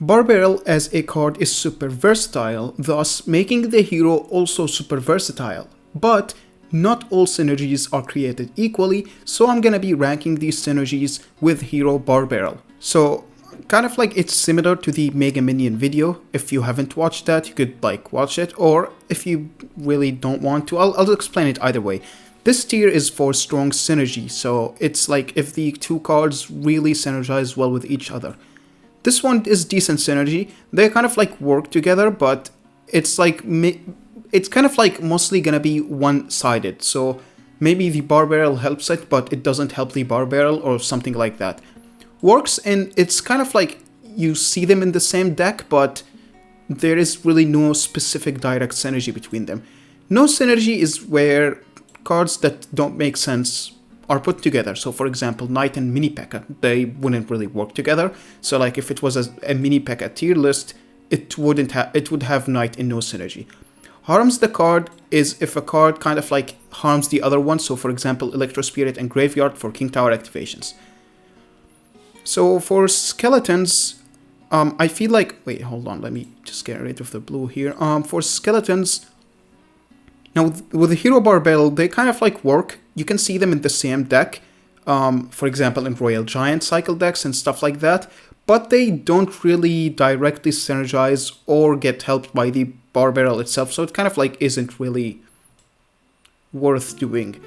Barbarrel as a card is super versatile, thus making the hero also super versatile. But not all synergies are created equally, so I'm gonna be ranking these synergies with hero Barbarrel. So kind of like it's similar to the Mega Minion video. If you haven't watched that, you could like watch it, or if you really don't want to, I'll explain it either way. This tier is for strong synergy, so it's like if the two cards really synergize well with each other. This one is decent synergy. They kind of like work together, but it's like it's kind of like mostly gonna be one-sided. So maybe the Barbarrel helps it, but it doesn't help the Barbarrel or something like that. Works, and it's kind of like you see them in the same deck, but there is really no specific direct synergy between them. No synergy is where cards that don't make sense are put together. So for example, Knight and Mini P.E.K.K.A, they wouldn't really work together. So like if it was a Mini P.E.K.K.A tier list, it would have Knight and no synergy. Harms the card is if a card kind of like harms the other one. So for example, Electro Spirit and Graveyard for King Tower activations. So for skeletons, I feel like, wait, hold on, let me just get rid of the blue here. For skeletons, now with the hero Barbarrel, they kind of like work. You can see them in the same deck, for example, in Royal Giant cycle decks and stuff like that, but they don't really directly synergize or get helped by the Barbarrel itself, so it kind of like isn't really worth doing.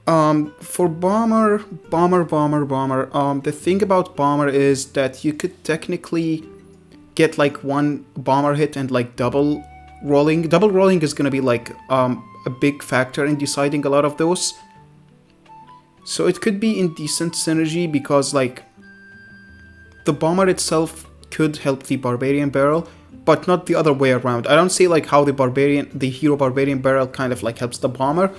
For Bomber, the thing about Bomber is that you could technically get like one Bomber hit and like double rolling. Double rolling is gonna be like a big factor in deciding a lot of those. So it could be in decent synergy because like the Bomber itself could help the Barbarian Barrel, but not the other way around. I don't see like how the hero Barbarian Barrel kind of like helps the Bomber.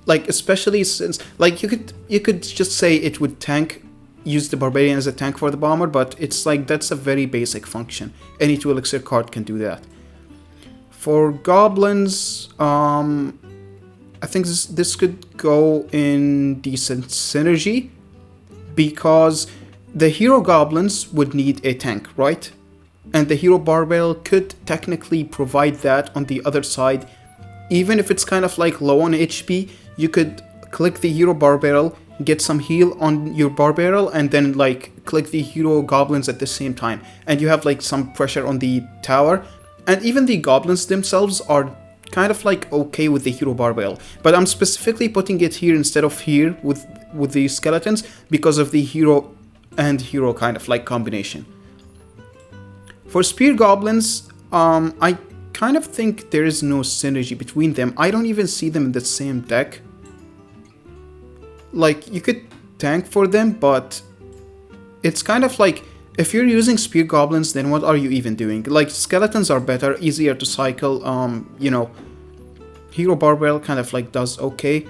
Like especially since like you could just say it would use the Barbarian as a tank for the Bomber, but it's like that's a very basic function. Any 2 elixir card can do that. For goblins, I think this could go in decent synergy because the hero goblins would need a tank, right? And the hero Barbarrel could technically provide that on the other side. Even if it's kind of like low on HP, you could click the hero Barbarrel, get some heal on your Barbarrel, and then like click the hero goblins at the same time. And you have like some pressure on the tower. And even the goblins themselves are kind of like okay with the hero Barbarrel. But I'm specifically putting it here instead of here with the skeletons because of the hero and hero kind of like combination. For spear goblins, I kind of think there is no synergy between them. I don't even see them in the same deck. Like, you could tank for them, but it's kind of like, if you're using spear goblins, then what are you even doing? Like, skeletons are better, easier to cycle, you know, hero Barbarrel kind of like does okay.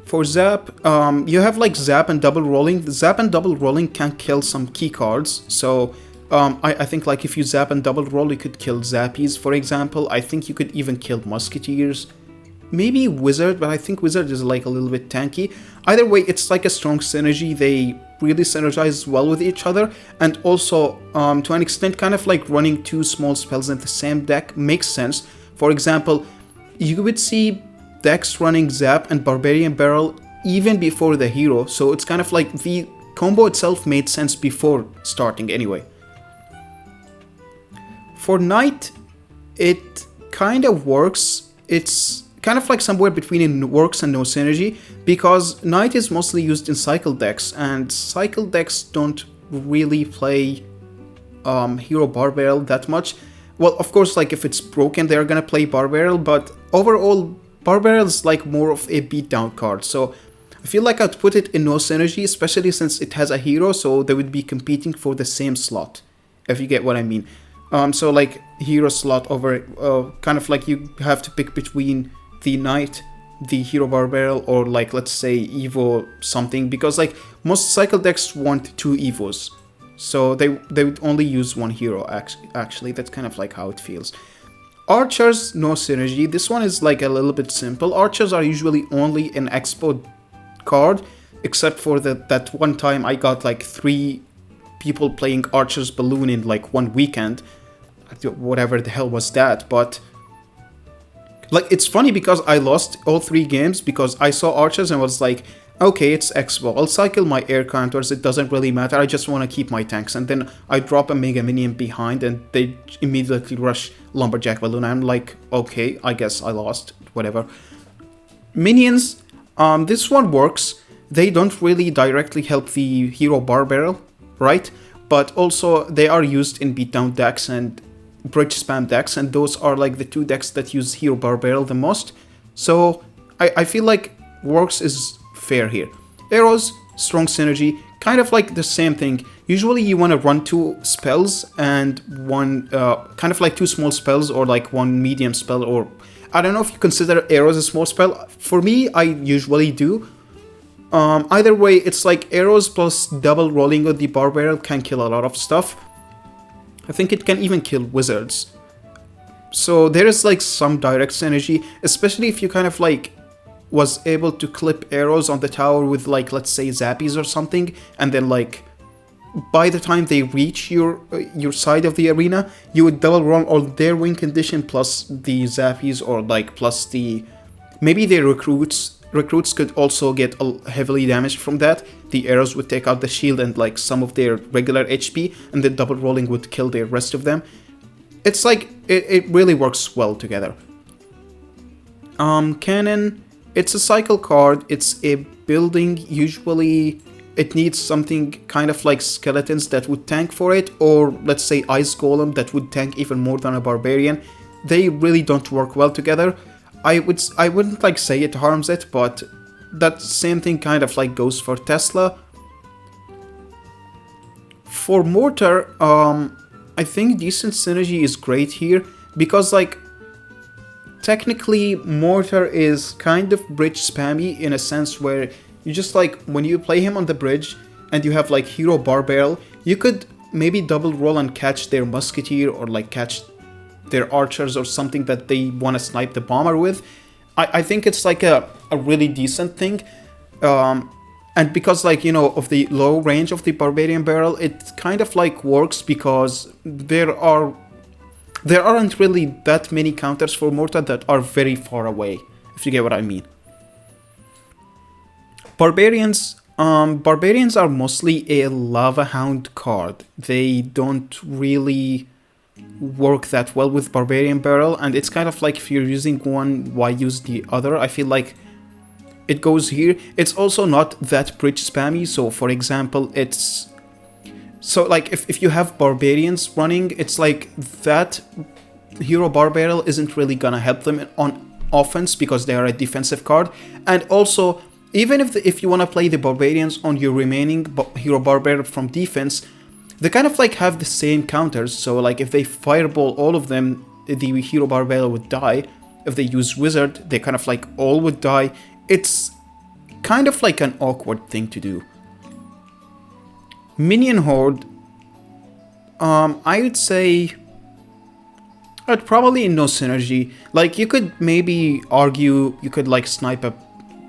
For Zap, you have like Zap and double rolling. The Zap and double rolling can kill some key cards, so I think like if you Zap and double roll, you could kill Zappies, for example. I think you could even kill Musketeers. Maybe Wizard, but I think Wizard is like a little bit tanky. Either way, it's like a strong synergy. They really synergize well with each other, and also to an extent kind of like running 2 small spells in the same deck makes sense. For example, you would see decks running Zap and Barbarian Barrel even before the hero, so it's kind of like the combo itself made sense before starting anyway. For Knight, it kind of works. It's kind of like somewhere between it works and no synergy, because Knight is mostly used in cycle decks, and cycle decks don't really play hero Barbarrel that much. Well, of course, like if it's broken, they're gonna play Barbarrel, but overall, Barbarrel is like more of a beatdown card, so I feel like I'd put it in no synergy, especially since it has a hero, so they would be competing for the same slot, if you get what I mean. So like hero slot over, kind of like you have to pick between the Knight, the hero Barbarrel, or like let's say Evo something, because like most cycle decks want 2 Evos, so they would only use 1 hero. Actually, that's kind of like how it feels. Archers, no synergy. This one is like a little bit simple. Archers are usually only an expo card, except for that one time I got like 3 people playing Archer's Balloon in like 1 weekend. Whatever the hell was that, but like it's funny because I lost all 3 games because I saw Archers and was like, okay, it's Expo, I'll cycle my air counters, it doesn't really matter, I just want to keep my tanks. And then I drop a Mega Minion behind and they immediately rush Lumberjack Balloon. I'm like, okay, I guess I lost, whatever. Minions, this one works. They don't really directly help the hero Barbarrel, right? But also they are used in beatdown decks and bridge spam decks, and those are like the 2 decks that use hero Barbarrel the most. So I feel like works is fair here. Arrows, strong synergy, kind of like the same thing. Usually you want to run 2 spells and one kind of like 2 small spells or like 1 medium spell, or I don't know if you consider arrows a small spell. For me, I usually do. Either way, it's like arrows plus double rolling with the Barbarrel can kill a lot of stuff. I think it can even kill wizards. So there is like some direct synergy, especially if you kind of like was able to clip arrows on the tower with like, let's say, zappies or something, and then like by the time they reach your side of the arena, you would double roll on their win condition plus the zappies, or like plus the maybe their recruits. Recruits could also get heavily damaged from that. The arrows would take out the shield and like some of their regular HP, and then double rolling would kill the rest of them. It's like it really works well together. Cannon, it's a cycle card. It's a building. Usually it needs something kind of like skeletons that would tank for it, or let's say ice golem that would tank even more than a barbarian. They really don't work well together. I wouldn't like say it harms it, but that same thing kind of like goes for Tesla. For Mortar, I think decent synergy is great here, because like technically Mortar is kind of bridge spammy in a sense where you just like when you play him on the bridge and you have like hero Barbarrel, you could maybe double roll and catch their musketeer or like catch their archers or something that they want to snipe the bomber with. I think it's like a really decent thing. And because like, you know, of the low range of the Barbarian Barrel, it kind of like works because there aren't really that many counters for Mortar that are very far away, if you get what I mean. Barbarians are mostly a Lava Hound card. They don't really work that well with Barbarian Barrel, and it's kind of like if you're using one, why use the other? I feel like it goes here. It's also not that bridge spammy, so for example, it's so like if you have Barbarians running, it's like that hero Barbarrel isn't really gonna help them on offense because they are a defensive card. And also, even if you want to play the Barbarians on your remaining hero Barbarrel from defense, they kind of like have the same counters. So like if they fireball all of them, the hero Barbarrel would die. If they use wizard, they kind of like all would die. It's kind of like an awkward thing to do. Minion Horde, I would say probably no synergy. Like you could maybe argue you could like snipe a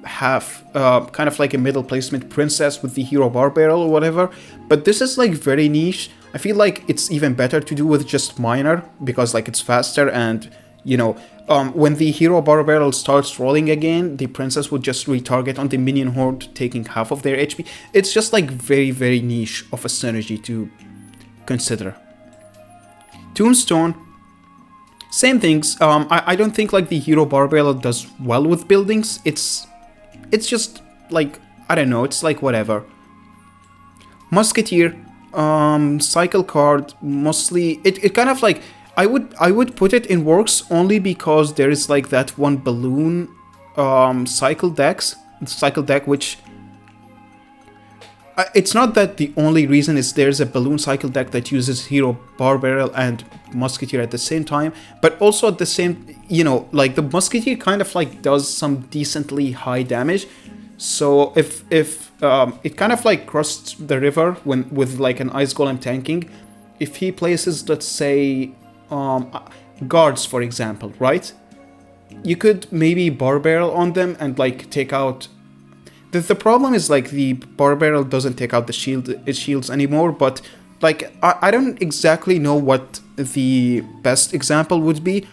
half kind of like a middle placement princess with the hero Barbarrel or whatever, but this is like very niche. I feel like it's even better to do with just Miner because like it's faster, and you know, when the hero Barbarrel starts rolling again, the princess would just retarget on the minion horde, taking half of their HP. It's just like very, very niche of a synergy to consider. Tombstone, same things. I don't think like the hero Barbarrel does well with buildings. It's just like, I don't know, it's like whatever. Musketeer, cycle card, mostly it kind of like I would put it in works only because there is like that one balloon cycle deck which it's not that the only reason is there's a balloon cycle deck that uses hero Barbarrel and Musketeer at the same time, but also at the same, you know, like the Musketeer kind of like does some decently high damage. So if it kind of like crossed the river when with like an ice golem tanking, if he places, let's say, guards for example, right? You could maybe Barbarrel on them and like take out. The problem is like the Barbarrel doesn't take out the shields anymore, but like, I don't exactly know what the best example would be.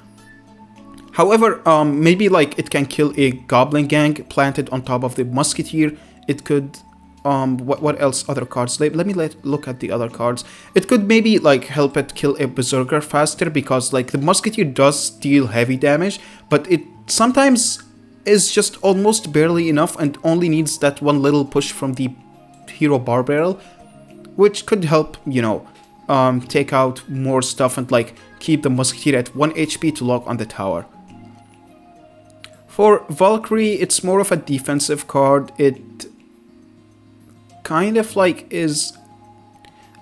However, maybe like it can kill a goblin gang planted on top of the musketeer. It could, what else? Other cards. Let me look at the other cards. It could maybe like help it kill a berserker faster, because like the musketeer does deal heavy damage, but it sometimes is just almost barely enough and only needs that one little push from the hero Barbarrel, which could help, you know, take out more stuff and like keep the musketeer at 1 HP to lock on the tower. For Valkyrie, it's more of a defensive card. It kind of like is...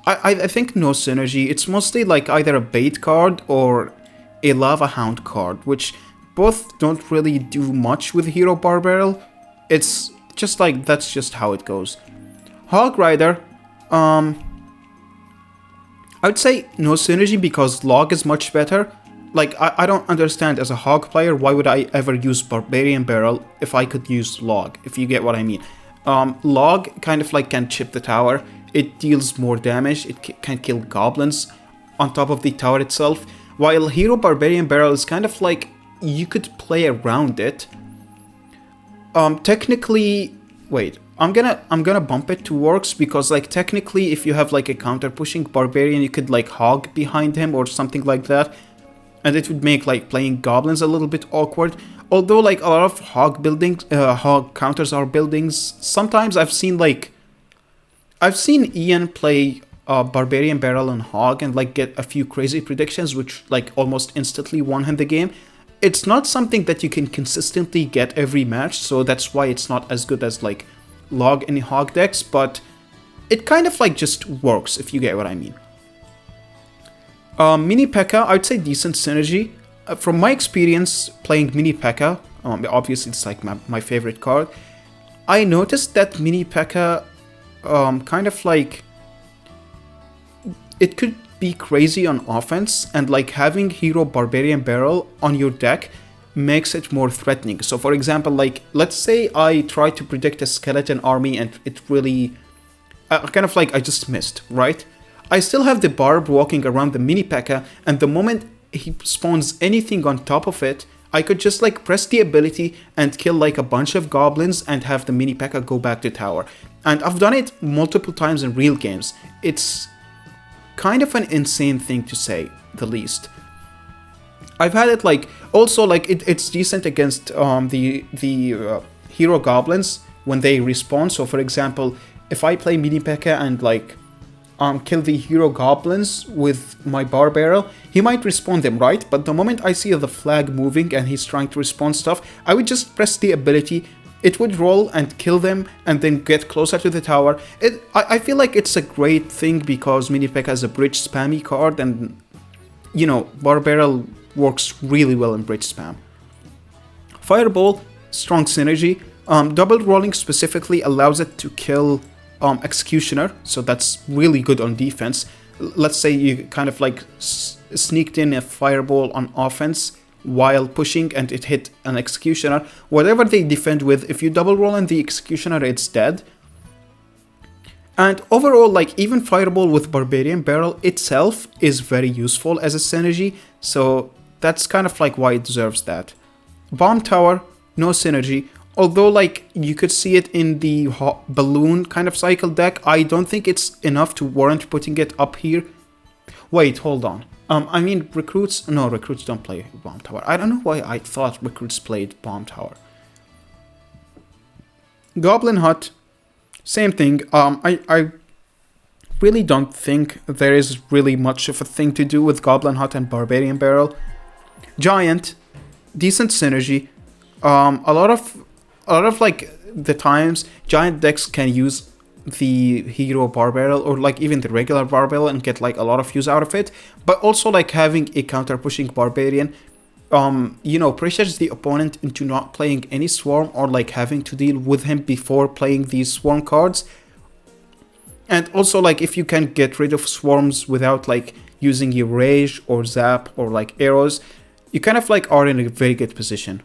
I think no synergy. It's mostly like either a bait card or a Lava Hound card, which both don't really do much with Hero Barbarrel. It's just like, that's just how it goes. Hog Rider, I would say no synergy because Log is much better. Like, I don't understand, as a Hog player, why would I ever use Barbarian Barrel if I could use Log, if you get what I mean. Log kind of like can chip the tower, it deals more damage, it can kill goblins on top of the tower itself, while Hero Barbarian Barrel is kind of like, you could play around it. Technically, wait, I'm gonna bump it to Orcs, because like technically if you have like a counter pushing Barbarian, you could like hog behind him or something like that, and it would make like playing goblins a little bit awkward. Although like a lot of hog buildings, hog counters are buildings. Sometimes I've seen Ian play Barbarian Barrel and Hog and like get a few crazy predictions, which like almost instantly won him the game. It's not something that you can consistently get every match, so that's why it's not as good as like Log and Hog decks, but it kind of like just works, if you get what I mean. Mini P.E.K.K.A, I would say decent synergy. From my experience playing Mini P.E.K.K.A, obviously it's like my favorite card, I noticed that Mini P.E.K.K.A kind of like, it could be crazy on offense, and like having Hero Barbarian Barrel on your deck makes it more threatening. So for example, like let's say I try to predict a skeleton army and it really kind of like I just missed, right? I still have the Barb walking around the Mini P.E.K.K.A, and the moment he spawns anything on top of it, I could just like press the ability and kill like a bunch of goblins and have the Mini P.E.K.K.A go back to tower. And I've done it multiple times in real games. It's kind of an insane thing to say the least. I've had it like, also like it's decent against the hero goblins when they respawn. So for example, if I play Mini P.E.K.K.A and like kill the hero goblins with my Barbarrel, he might respawn them, right? But the moment I see the flag moving and he's trying to respawn stuff, I would just press the ability, it would roll and kill them and then get closer to the tower. I feel like it's a great thing because Mini P.E.K.K.A is a bridge spammy card, and you know, Barbarrel works really well in bridge spam. Fireball, strong synergy. Double rolling specifically allows it to kill Executioner, so that's really good on defense. Let's say you kind of like sneaked in a Fireball on offense while pushing and it hit an Executioner. Whatever they defend with, if you double roll in the Executioner, it's dead. And overall, like even Fireball with Barbarian Barrel itself is very useful as a synergy, so that's kind of like why it deserves that. Bomb Tower, no synergy. Although like you could see it in the balloon kind of cycle deck, I don't think it's enough to warrant putting it up here. Wait, hold on. I mean recruits, no, recruits don't play Bomb Tower. I don't know why I thought recruits played Bomb Tower. Goblin Hut, same thing. I really don't think there is really much of a thing to do with Goblin Hut and Barbarian Barrel. Giant, decent synergy. A lot of like the times Giant decks can use the hero Barbarrel or like even the regular Barbarrel and get like a lot of use out of it, but also like having a counter pushing Barbarian you know, pressures the opponent into not playing any swarm or like having to deal with him before playing these swarm cards. And also like if you can get rid of swarms without like using your rage or zap or like arrows, you kind of like are in a very good position.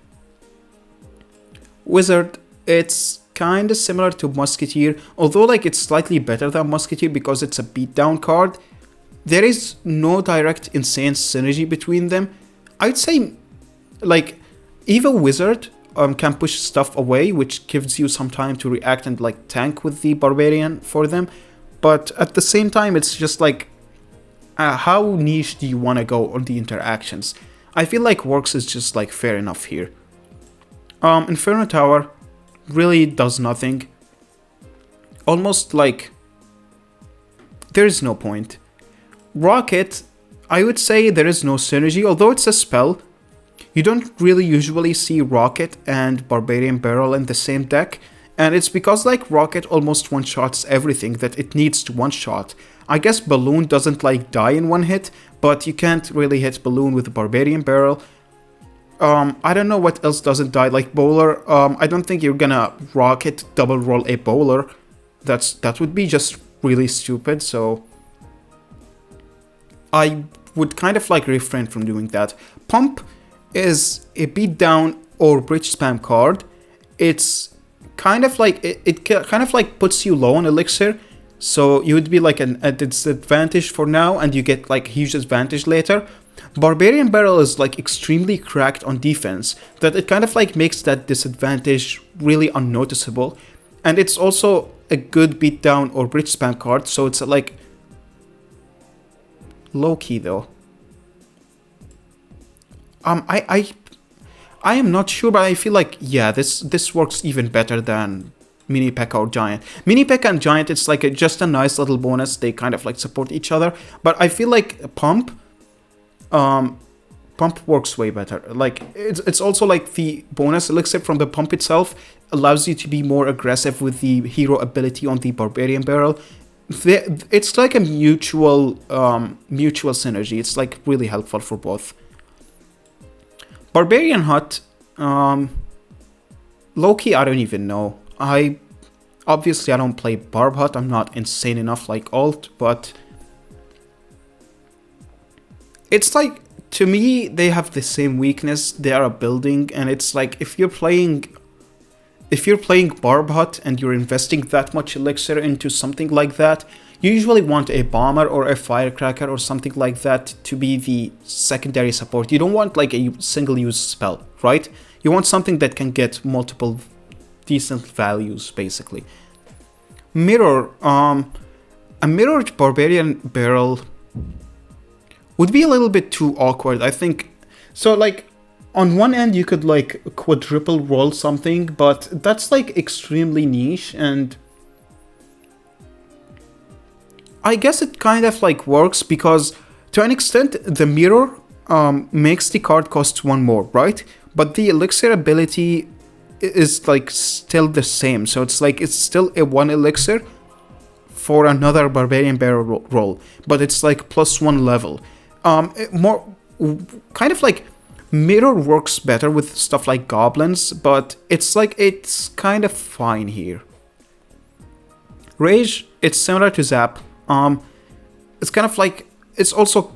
Wizard, it's kind of similar to Musketeer, although like it's slightly better than Musketeer because it's a beatdown card. There is no direct insane synergy between them. I'd say like Evil Wizard can push stuff away, which gives you some time to react and like tank with the Barbarian for them. But at the same time, it's just like, how niche do you want to go on the interactions? I feel like Works is just like fair enough here. Inferno Tower really does nothing. Almost like there is no point. Rocket, I would say there is no synergy, although it's a spell. You don't really usually see Rocket and Barbarian Barrel in the same deck, and it's because like Rocket almost one-shots everything that it needs to one-shot. I guess Balloon doesn't like die in one hit, but you can't really hit Balloon with Barbarian Barrel. I don't know what else doesn't die, like Bowler. I don't think you're gonna Rocket double roll a Bowler. That would be just really stupid, so I would kind of like refrain from doing that. Pump is a beatdown or bridge spam card. It's kind of like it kind of like puts you low on elixir, so you would be like at a disadvantage for now, and you get like huge advantage later. Barbarian Barrel is like extremely cracked on defense, that it kind of like makes that disadvantage really unnoticeable, and it's also a good beatdown or bridge spam card, so it's like low key though. I am not sure, but I feel like, yeah, this works even better than Mini P.E.K.K.A. or Giant. Mini P.E.K.K.A. and Giant, it's like just a nice little bonus. They kind of like support each other. But I feel like Pump works way better. Like it's also like the bonus elixir from the Pump itself allows you to be more aggressive with the hero ability on the Barbarian Barrel. It's like a mutual synergy. It's like really helpful for both. Barbarian Hut, low-key, I don't even know. Obviously I don't play Barb Hut, I'm not insane enough like Alt, but it's like, to me, they have the same weakness. They are a building, and it's like, if you're playing Barb Hut and you're investing that much elixir into something like that, you usually want a bomber or a firecracker or something like that to be the secondary support. You don't want like a single use spell, right? You want something that can get multiple decent values, basically. Mirror, a mirrored Barbarian Barrel would be a little bit too awkward, I think. So like, on one end you could like quadruple roll something, but that's like extremely niche, and I guess it kind of like works because to an extent the mirror makes the card cost one more, right? But the elixir ability is like still the same, so it's like it's still a 1 elixir for another Barbarian Barrel roll, but it's like +1 level. More kind of like Mirror works better with stuff like goblins, but it's like it's kind of fine here. Rage, it's similar to Zap. It's kind of like, it's also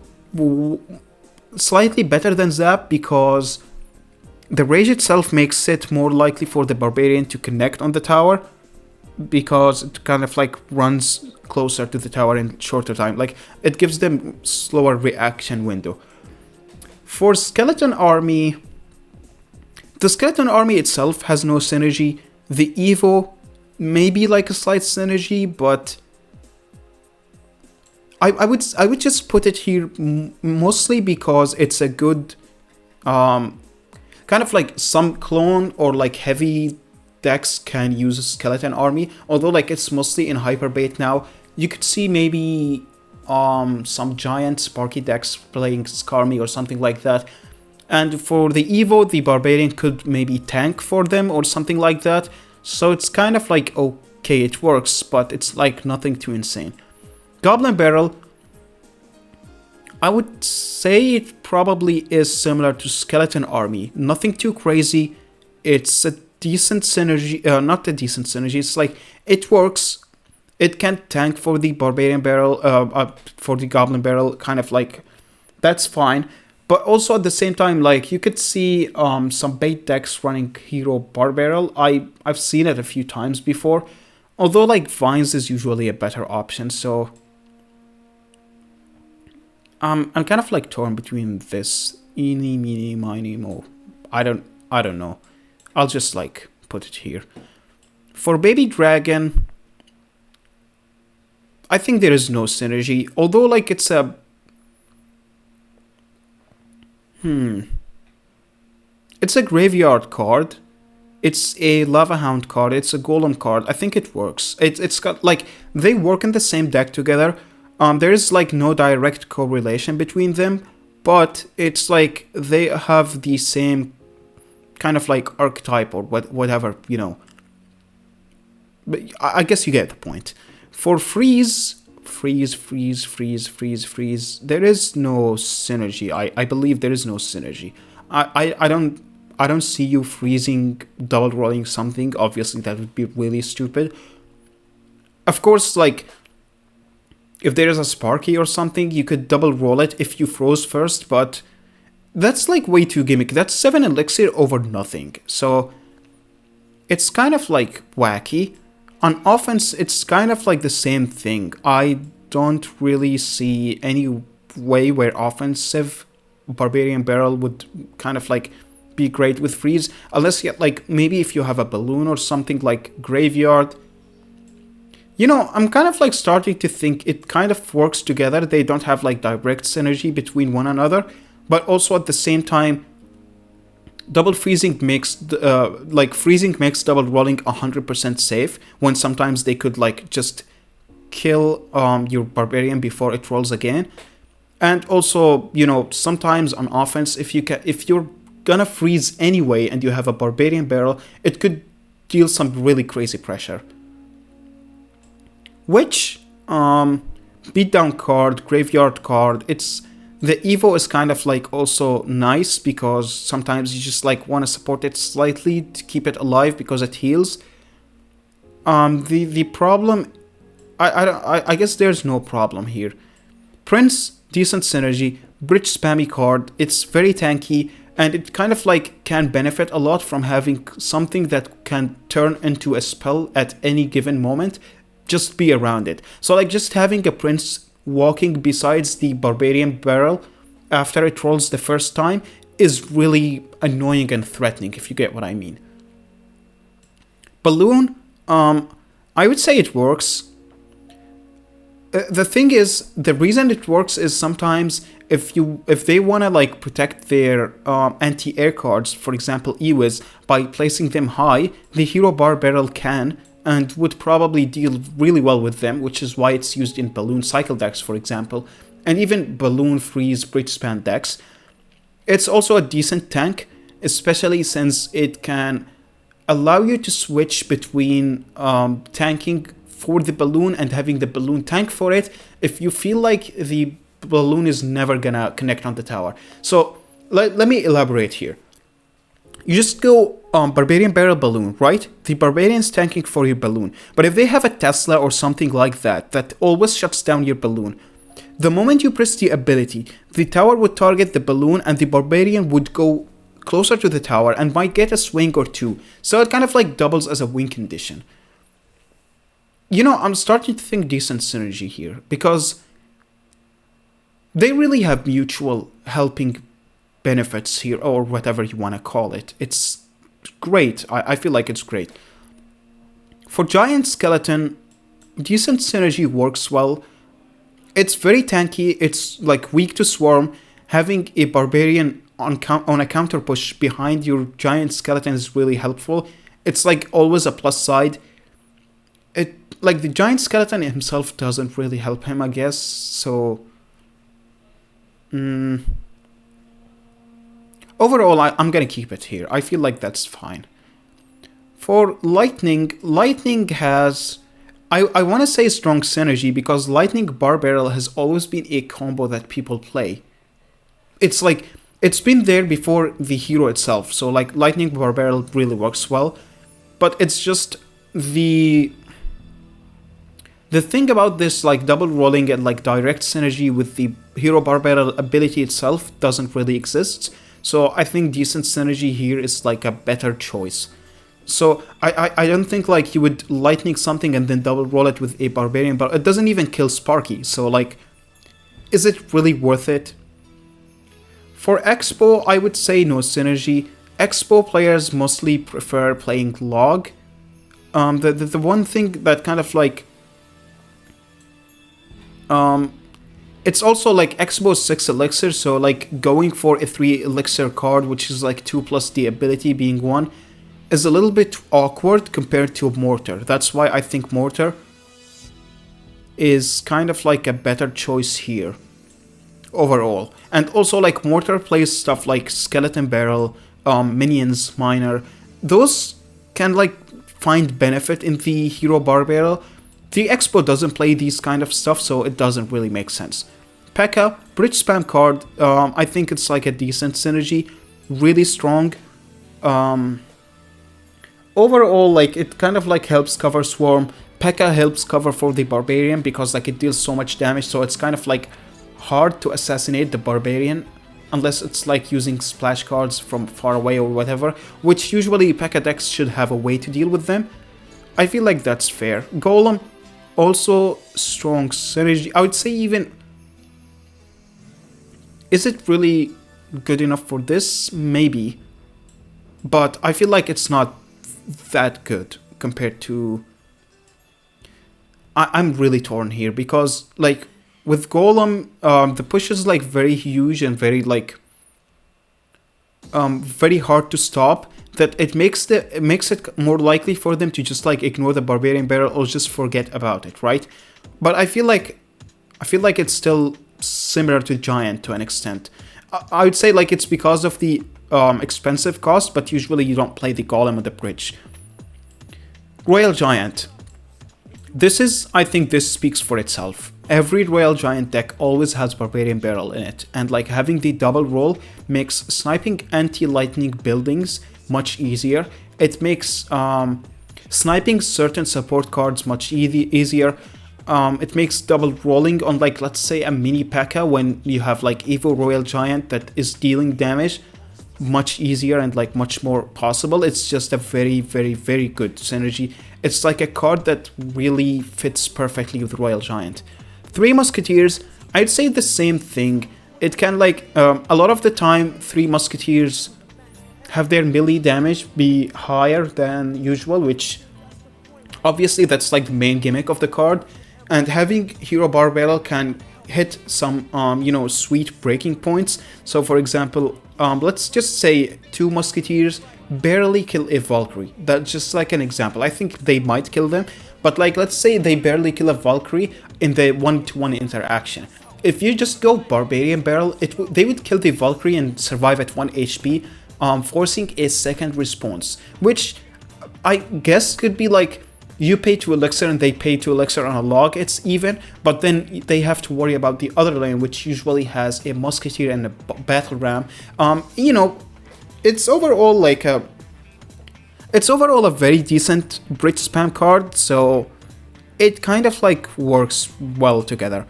slightly better than Zap because the Rage itself makes it more likely for the Barbarian to connect on the tower, because it kind of like runs closer to the tower in shorter time. Like, it gives them slower reaction window. For Skeleton Army, the Skeleton Army itself has no synergy. The Evo may be like a slight synergy, but I would just put it here mostly because it's a good kind of like some clone or like heavy decks can use a Skeleton Army, although like it's mostly in hyperbait now. You could see maybe some giant Sparky decks playing Skarmy or something like that. And for the Evo, the Barbarian could maybe tank for them or something like that. So it's kind of like, okay, it works, but it's like nothing too insane. Goblin Barrel, I would say it probably is similar to Skeleton Army. Nothing too crazy. It's a decent synergy, not a decent synergy, it's like, it works. It can tank for the Barbarian Barrel, for the Goblin Barrel, kind of like, that's fine. But also at the same time, like, you could see some bait decks running Hero Barbarrel. I've seen it a few times before. Although, like, Vines is usually a better option, so... I'm kind of, like, torn between this. Eeny, meeny, miny, mo. I don't know. I'll just, like, put it here. For Baby Dragon... I think there is no synergy. Although, like, it's a... It's a graveyard card. It's a Lava Hound card. It's a Golem card. I think it works. It's got, like, they work in the same deck together. There is, like, no direct correlation between them, but it's like they have the same kind of, like, archetype or whatever, you know. But I guess you get the point. For freeze, there is no synergy. I believe there is no synergy. I don't see you freezing, double rolling something. Obviously, that would be really stupid. Of course, like, if there is a Sparky or something, you could double roll it if you froze first, but that's, like, way too gimmicky. That's 7 elixir over nothing. So it's kind of, like, wacky. On offense, it's kind of like the same thing. I don't really see any way where offensive Barbarian Barrel would kind of, like, be great with freeze, unless you, like, maybe if you have a balloon or something like Graveyard. You know, I'm kind of, like, starting to think it kind of works together. They don't have, like, direct synergy between one another, but also at the same time, double freezing makes, like, freezing makes double rolling 100% safe, when sometimes they could, like, just kill your Barbarian before it rolls again. And also, you know, sometimes on offense, if you're gonna freeze anyway and you have a Barbarian Barrel, it could deal some really crazy pressure. Which, beatdown card, graveyard card, it's... The Evo is kind of, like, also nice because sometimes you just, like, want to support it slightly to keep it alive because it heals. The problem... I guess there's no problem here. Prince, decent synergy, bridge spammy card, it's very tanky, and it kind of, like, can benefit a lot from having something that can turn into a spell at any given moment. Just be around it. So, like, just having a Prince walking besides the Barbarian Barrel after it rolls the first time is really annoying and threatening, if you get what I mean. Balloon, I would say it works. The thing is, the reason it works is sometimes if they want to, like, protect their anti-air cards, for example Ewiz, by placing them high, the Hero Barbarrel can and would probably deal really well with them, which is why it's used in Balloon Cycle decks, for example, and even Balloon Freeze Bridge Span decks. It's also a decent tank, especially since it can allow you to switch between tanking for the balloon and having the balloon tank for it if you feel like the balloon is never gonna connect on the tower. So let me elaborate here. You just go Barbarian Barrel Balloon, right? The Barbarian's tanking for your balloon. But if they have a Tesla or something like that always shuts down your balloon, the moment you press the ability, the tower would target the balloon and the Barbarian would go closer to the tower and might get a swing or two. So it kind of, like, doubles as a win condition. You know, I'm starting to think decent synergy here because they really have mutual helping benefits here, or whatever you want to call it. It's great. I feel like it's great. For Giant Skeleton, decent synergy works well. It's very tanky. It's, like, weak to Swarm. Having a Barbarian on a counter push behind your Giant Skeleton is really helpful. It's, like, always a plus side. Like, the Giant Skeleton himself doesn't really help him, I guess, so... Overall, I'm gonna keep it here. I feel like that's fine. For Lightning has... I want to say strong synergy because Lightning Barbarrel has always been a combo that people play. It's like... It's been there before the hero itself, so, like, Lightning Barbarrel really works well. But it's just... The The thing about this like double rolling and like direct synergy with the Hero Barbarrel ability itself doesn't really exist. So I think decent synergy here is like a better choice. So I don't think like you would lightning something and then double roll it with a barbarian, but it doesn't even kill Sparky. So like, is it really worth it? For Expo, I would say no synergy. Expo players mostly prefer playing Log. The one thing that kind of like it's also like Expo 6 elixir, so like going for a 3 elixir card, which is like 2 plus the ability being 1, is a little bit awkward compared to Mortar. That's why I think Mortar is kind of like a better choice here overall. And also like Mortar plays stuff like Skeleton Barrel, Minions, Miner. Those can like find benefit in the Hero Barbarrel. The Expo doesn't play these kind of stuff, so it doesn't really make sense. P.E.K.K.A, bridge spam card, I think it's like a decent synergy, really strong. Overall, like it kind of like helps cover Swarm. P.E.K.K.A helps cover for the Barbarian because like it deals so much damage, so it's kind of like hard to assassinate the Barbarian unless it's like using splash cards from far away or whatever, which usually P.E.K.K.A decks should have a way to deal with them. I feel like that's fair. Golem, also strong synergy. I would say even... Is it really good enough for this? Maybe. But I feel like it's not that good compared to... I'm really torn here because like with Golem, the push is like very huge and very like... very hard to stop. That it makes it more likely for them to just like ignore the Barbarian Barrel or just forget about it, right? But I feel like it's still similar to Giant to an extent. I would say like it's because of the expensive cost, but usually you don't play the Golem on the bridge. Royal Giant. I think this speaks for itself. Every Royal Giant deck always has Barbarian Barrel in it, and like having the double roll makes sniping anti-lightning buildings much easier. It makes sniping certain support cards much easier. It makes double rolling on like, let's say, a mini P.E.K.K.A when you have like Evo Royal Giant that is dealing damage much easier and like much more possible. It's just a very, very, very good synergy. It's like a card that really fits perfectly with Royal Giant. 3 Musketeers, I'd say the same thing. It can like, a lot of the time, 3 Musketeers have their melee damage be higher than usual, which obviously that's like the main gimmick of the card. And having Hero Barbarrel can hit some, you know, sweet breaking points. So for example, let's just say 2 Musketeers barely kill a Valkyrie. That's just like an example. I think they might kill them, but like let's say they barely kill a Valkyrie in the 1-to-1 interaction. If you just go Barbarian Barrel, they would kill the Valkyrie and survive at 1 HP, forcing a second response, which I guess could be like you pay 2 elixir and they pay 2 elixir on a log, it's even, but then they have to worry about the other lane, which usually has a Musketeer and a Battle Ram. You know, it's overall like a very decent bridge spam card, so it kind of like works well together.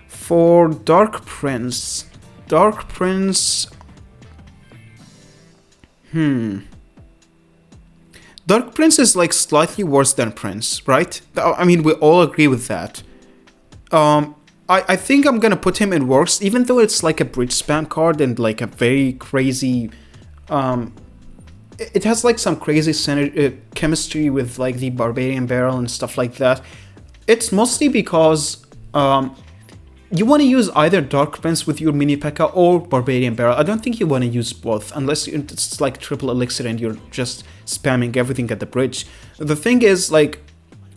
For Dark Prince, Dark Prince is like slightly worse than Prince, right? I mean, we all agree with that. I think I'm gonna put him in worse, even though it's like a bridge spam card and like a very crazy... it has like some crazy chemistry with like the Barbarian Barrel and stuff like that. It's mostly because you want to use either Dark Prince with your mini P.E.K.K.A or Barbarian Barrel. I don't think you want to use both unless it's like triple elixir and you're just spamming everything at the bridge. The thing is, like,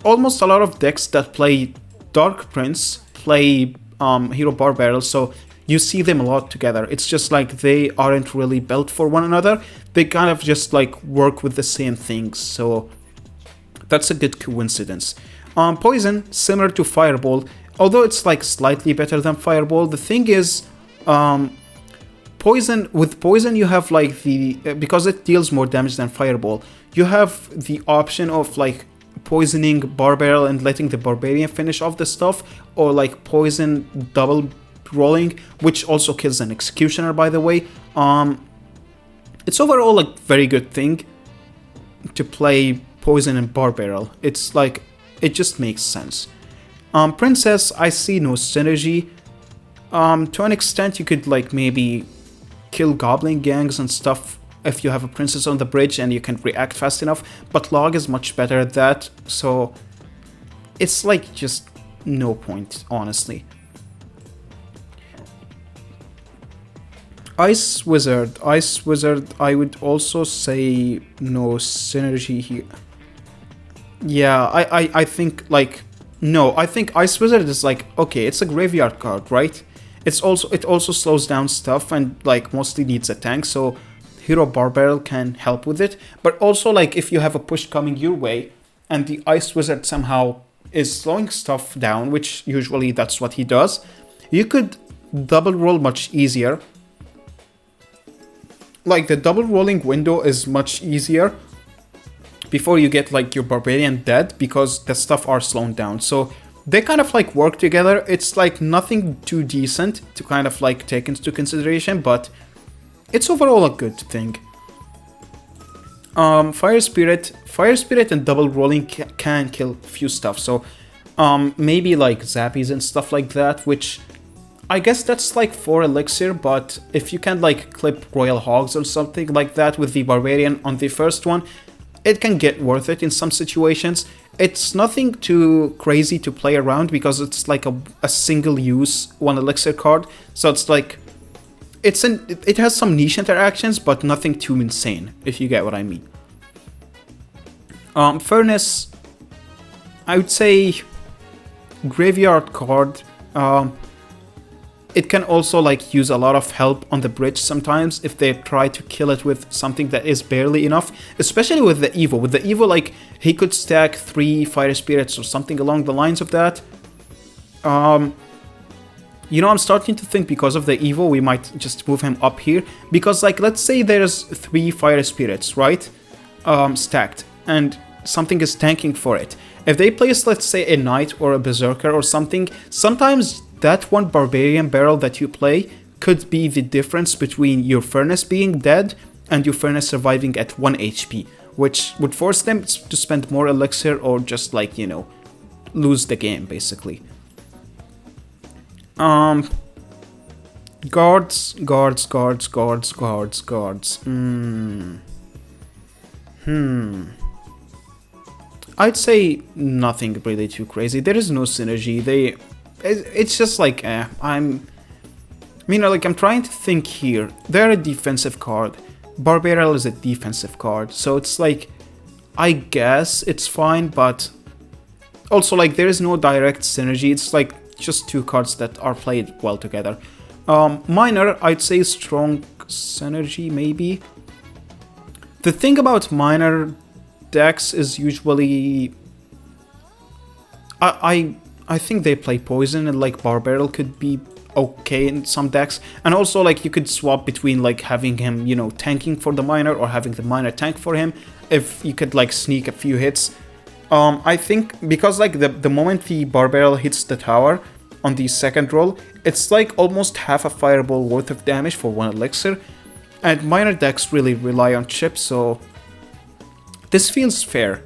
almost a lot of decks that play Dark Prince play Hero Barbarrel, so you see them a lot together. It's just like they aren't really built for one another. They kind of just like work with the same things, so that's a good coincidence. Poison, similar to Fireball, although it's like slightly better than Fireball. The thing is, with Poison you have like because it deals more damage than Fireball, you have the option of like poisoning Barbarrel and letting the Barbarian finish off the stuff, or like poison double rolling, which also kills an Executioner, by the way. It's overall a very good thing to play poison and Barbarrel. It's like, it just makes sense. Princess, I see no synergy. To an extent, you could like maybe kill Goblin gangs and stuff if you have a Princess on the bridge and you can react fast enough, but Log is much better at that, so it's like just no point, honestly. Ice Wizard, I would also say no synergy here. Yeah, I think like, no, I think Ice Wizard is like, okay, it's a graveyard card, right? It also slows down stuff and like mostly needs a tank, so Hero Barbarrel can help with it. But also like if you have a push coming your way and the Ice Wizard somehow is slowing stuff down, which usually that's what he does, you could double roll much easier. Like the double rolling window is much easier before you get like your Barbarian dead, because the stuff are slowed down. So they kind of like work together. It's like nothing too decent to kind of like take into consideration, but it's overall a good thing. Fire Spirit and double rolling can kill a few stuff. So maybe like Zappies and stuff like that, which I guess that's like 4 elixir, but if you can like clip Royal Hogs or something like that with the Barbarian on the first one, it can get worth it in some situations. It's nothing too crazy to play around because it's like a single use 1 elixir card. So it's like, it has some niche interactions, but nothing too insane, if you get what I mean. Furnace, I would say graveyard card. It can also like use a lot of help on the bridge sometimes if they try to kill it with something that is barely enough, especially with the Evo. With the Evo, like he could stack 3 Fire Spirits or something along the lines of that. You know, I'm starting to think because of the Evo, we might just move him up here. Because like, let's say there's 3 Fire Spirits, right? Stacked, and something is tanking for it. If they place, let's say, a Knight or a Berserker or something, sometimes that one Barbarian barrel that you play could be the difference between your Furnace being dead and your Furnace surviving at 1 HP, which would force them to spend more elixir or just like, you know, lose the game, basically. Guards. I'd say nothing really too crazy. There is no synergy. It's just like, I'm trying to think here. They're a defensive card. Barbarrel is a defensive card, so it's like, I guess it's fine, but also like there is no direct synergy. It's like just 2 cards that are played well together. Miner, I'd say strong synergy, maybe. The thing about Miner decks is usually, I think they play poison, and like Barbarrel could be okay in some decks. And also like you could swap between like having him, you know, tanking for the Miner or having the Miner tank for him if you could like sneak a few hits. I think because like the moment the Barbarrel hits the tower on the second roll, it's like almost half a fireball worth of damage for 1 elixir. And Miner decks really rely on chips, so this feels fair.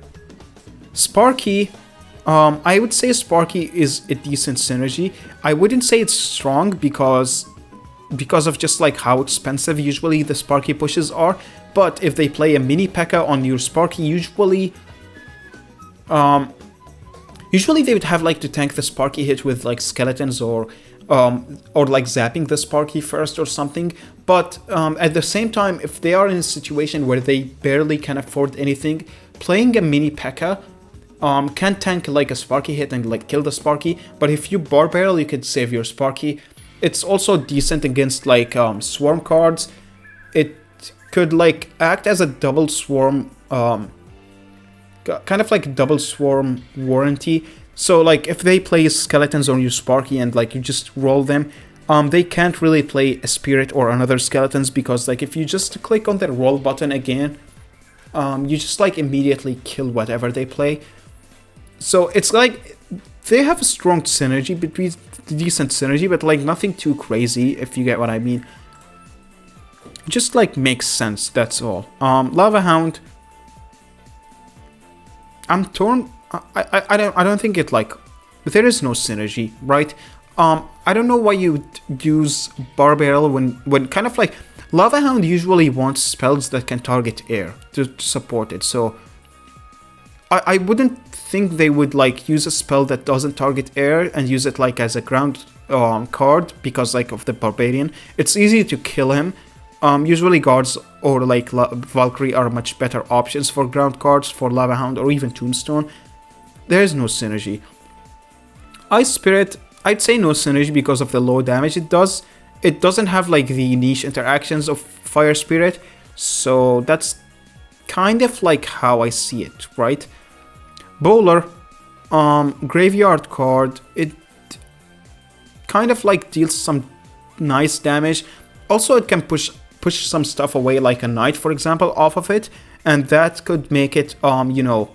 Sparky, I would say Sparky is a decent synergy. I wouldn't say it's strong because of just like how expensive usually the Sparky pushes are. But if they play a mini P.E.K.K.A. on your Sparky, usually they would have like to tank the Sparky hit with like skeletons or like zapping the Sparky first or something. But at the same time, if they are in a situation where they barely can afford anything, playing a mini P.E.K.K.A. Can tank like a Sparky hit and like kill the Sparky. But if you Barbarrel, you could save your Sparky. It's also decent against like swarm cards. It could like act as a double swarm, kind of like double swarm warranty. So like if they play skeletons on your Sparky and like you just roll them, they can't really play a spirit or another skeletons, because like if you just click on the roll button again, you just like immediately kill whatever they play. So it's like they have a strong synergy between decent synergy, but like nothing too crazy, if you get what I mean. Just like makes sense, that's all. Lava Hound, I'm torn. I don't think it like, there is no synergy, right? I don't know why you would use Barbarrel when kind of like Lava Hound usually wants spells that can target air to support it, so I wouldn't think they would like use a spell that doesn't target air and use it like as a ground card, because like of the Barbarian. It's easy to kill him. Usually guards or like Valkyrie are much better options for ground cards for Lava Hound or even Tombstone. There is no synergy. Ice Spirit, I'd say no synergy because of the low damage it does. It doesn't have like the niche interactions of Fire Spirit, so that's kind of like how I see it, right? Bowler, graveyard card, it kind of like deals some nice damage. Also, it can push some stuff away, like a knight, for example, off of it, and that could make it, you know,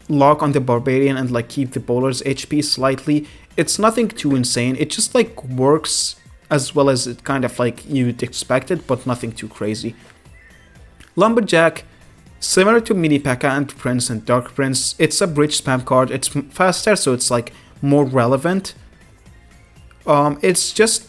lock on the Barbarian and like keep the Bowler's HP slightly. It's nothing too insane. It just like works as well as it kind of like you'd expect it, but nothing too crazy. Lumberjack, similar to Mini P.E.K.K.A. and Prince and Dark Prince, it's a bridge spam card. It's faster, so it's like more relevant. It's just,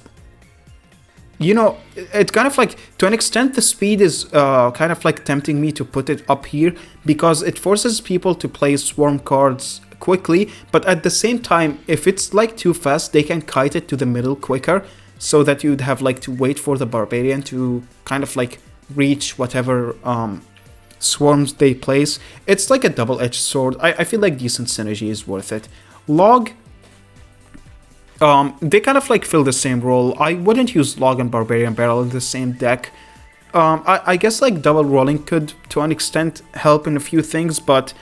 you know, it's kind of like, to an extent, the speed is kind of like tempting me to put it up here because it forces people to play swarm cards quickly, but at the same time, if it's like too fast, they can kite it to the middle quicker, so that you'd have like to wait for the Barbarian to kind of like reach whatever swarms they place. It's like a double-edged sword. I feel like decent synergy is worth it. Log, they kind of like fill the same role. I wouldn't use Log and Barbarian Barrel in the same deck. I guess like double rolling could to an extent help in a few things, but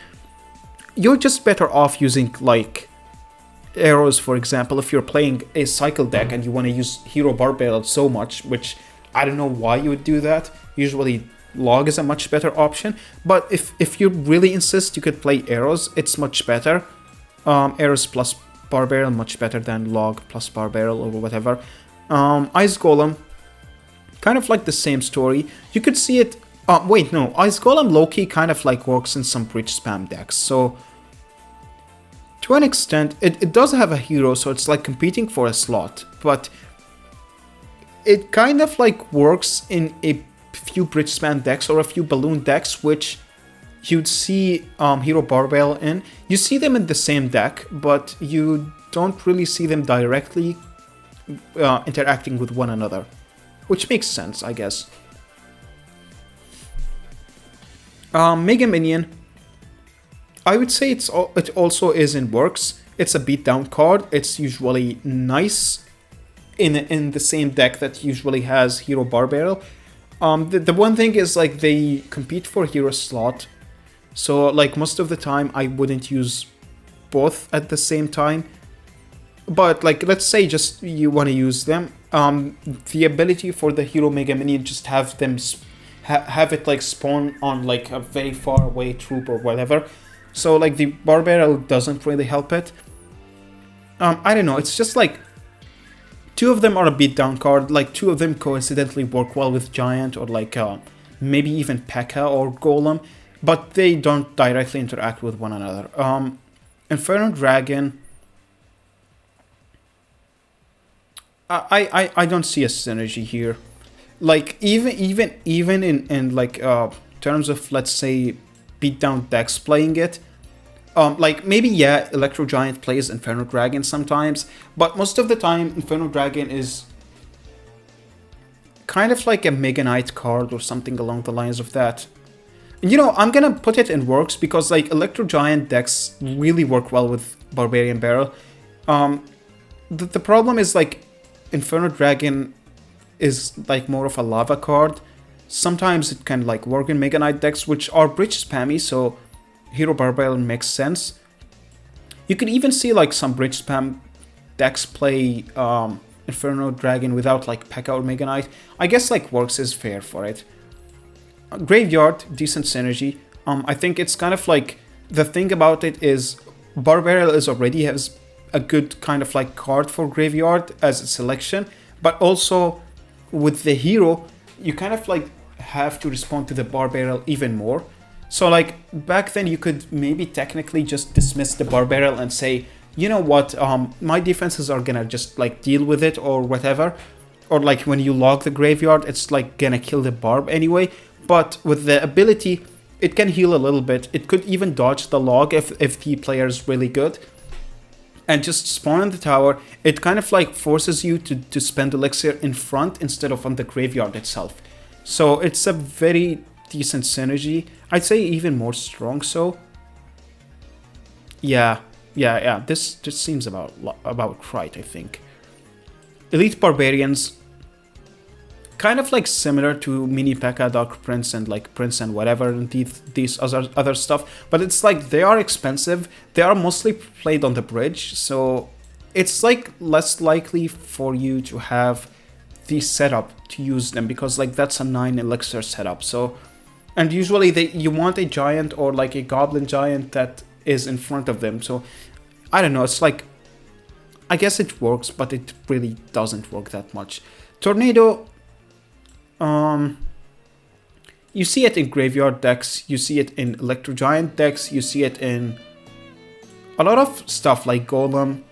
you're just better off using like arrows, for example, if you're playing a cycle deck and you want to use Hero Barbarrel so much, which I don't know why you would do that. Usually Log is a much better option, but if you really insist you could play arrows, it's much better. Arrows plus Barbarrel much better than Log plus Barbarrel or whatever. Ice Golem, kind of like the same story. You could see it. Wait, no, Ice Golem low-key kind of like works in some bridge spam decks. So to an extent, it does have a hero, so it's like competing for a slot, but it kind of like works in a few bridge spam decks or a few balloon decks, which you'd see Hero Barbarrel in. You see them in the same deck, but you don't really see them directly interacting with one another, which makes sense, I guess. Mega Minion, I would say it also is in works. It's a beatdown card. It's usually nice in the same deck that usually has Hero Barbarrel. The one thing is like they compete for hero slot, so like most of the time I wouldn't use both at the same time. But like let's say just you want to use them, the ability for the Hero Mega Minion, just have them have it like spawn on like a very far away troop or whatever. So like the Barbarrel doesn't really help it. I don't know, it's just like two of them are a beatdown card, like two of them coincidentally work well with Giant or like maybe even P.E.K.K.A. or Golem, but they don't directly interact with one another. Inferno Dragon, I don't see a synergy here. Like even in like terms of, let's say, beatdown decks playing it, like maybe yeah, Electro Giant plays Inferno Dragon sometimes, but most of the time Inferno Dragon is kind of like a Mega Knight card or something along the lines of that. And, you know, I'm gonna put it in works because like Electro Giant decks really work well with Barbarian Barrel. The problem is like Inferno Dragon is like more of a lava card. Sometimes it can like work in Mega Knight decks, which are bridge spammy, so Hero Barbarrel makes sense. You could even see like some bridge spam decks play Inferno Dragon without like P.E.K.K.A. or Mega Knight. I guess like works is fair for it. Graveyard, decent synergy. I think it's kind of like, the thing about it is Barbarrel is already has a good kind of like card for graveyard as a selection, but also with the hero, you kind of like have to respond to the Barbarrel even more. So like back then you could maybe technically just dismiss the Barbarrel and say, you know what, my defenses are gonna just like deal with it or whatever. Or like when you log the graveyard, it's like gonna kill the Barb anyway. But with the ability, it can heal a little bit. It could even dodge the log if the player is really good. And just spawn in the tower. It kind of like forces you to spend elixir in front instead of on the graveyard itself. So it's a very decent synergy. I'd say even more strong so. Yeah. This just seems about right, I think. Elite Barbarians, kind of like similar to Mini P.E.K.K.A, Dark Prince, and like Prince and whatever, and these other stuff. But it's like they are expensive. They are mostly played on the bridge, so it's like less likely for you to have the setup to use them, because like that's a 9 elixir setup. So, and usually you want a giant or like a goblin giant that is in front of them. So I don't know. It's like, I guess it works, but it really doesn't work that much. Tornado. You see it in graveyard decks, you see it in Electro Giant decks, you see it in a lot of stuff like Golem.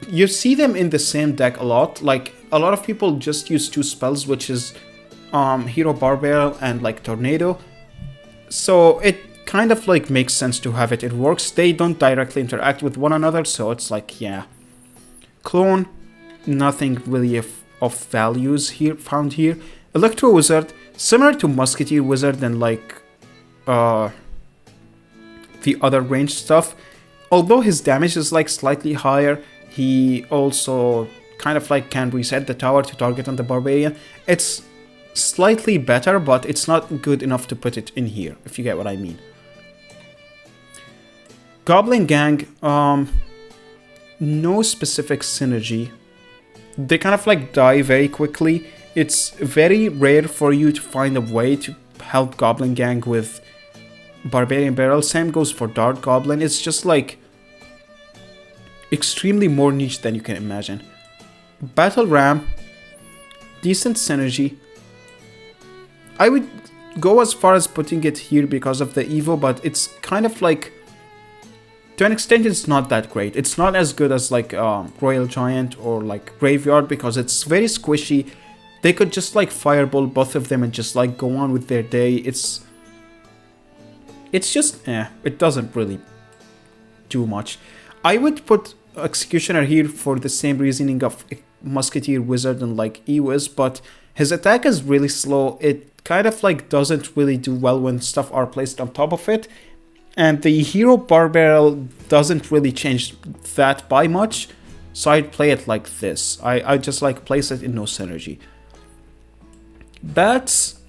You see them in the same deck a lot. Like a lot of people just use 2 spells, which is Hero Barbarrel and like Tornado. So it kind of like makes sense to have it. It works. They don't directly interact with one another, so it's like, yeah. Clone, nothing really of values here found here. Electro Wizard, similar to Musketeer Wizard and like the other ranged stuff. Although his damage is like slightly higher, he also kind of like can reset the tower to target on the Barbarian. It's slightly better, but it's not good enough to put it in here, if you get what I mean. Goblin Gang, no specific synergy. They kind of like die very quickly. It's very rare for you to find a way to help Goblin Gang with Barbarian Barrel. Same goes for Dart Goblin. It's just like extremely more niche than you can imagine. Battle Ram, decent synergy. I would go as far as putting it here because of the Evo, but it's kind of like, to an extent, it's not that great. It's not as good as like Royal Giant or like Graveyard because it's very squishy. They could just like fireball both of them and just like go on with their day. It's just, it doesn't really do much. I would put Executioner here for the same reasoning of Musketeer Wizard and like E-Wiz, but his attack is really slow. It kind of like doesn't really do well when stuff are placed on top of it. And the Hero Barbarrel doesn't really change that by much. So I'd play it like this. I just like place it in no synergy. Bats,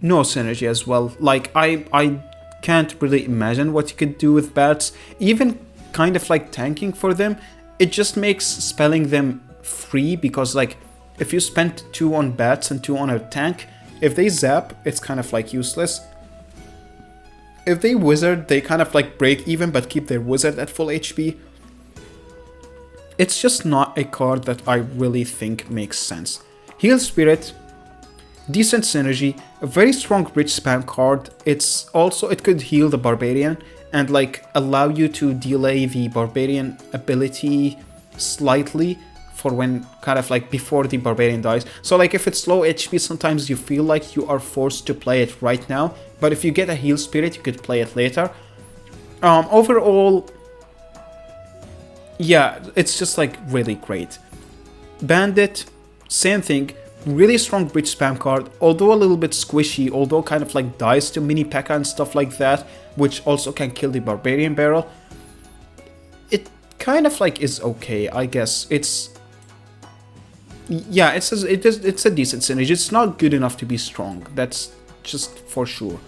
no synergy as well. Like I can't really imagine what you could do with bats. Even kind of like tanking for them, it just makes spelling them free, because like if you spend 2 on bats and 2 on a tank, if they zap, it's kind of like useless. If they wizard, they kind of like break even but keep their wizard at full HP. It's just not a card that I really think makes sense. Heal Spirit, decent synergy, a very strong bridge spam card. It's also, it could heal the Barbarian and like allow you to delay the Barbarian ability slightly for when kind of like before the Barbarian dies. So like if it's low HP, sometimes you feel like you are forced to play it right now, but if you get a Heal Spirit, you could play it later. Overall, yeah, it's just like really great. Bandit, same thing, really strong bridge spam card, although a little bit squishy, although kind of like dies to Mini P.E.K.K.A and stuff like that, which also can kill the Barbarian Barrel. It kind of like is okay, I guess. It's, yeah, it's a decent synergy. It's not good enough to be strong, that's just for sure.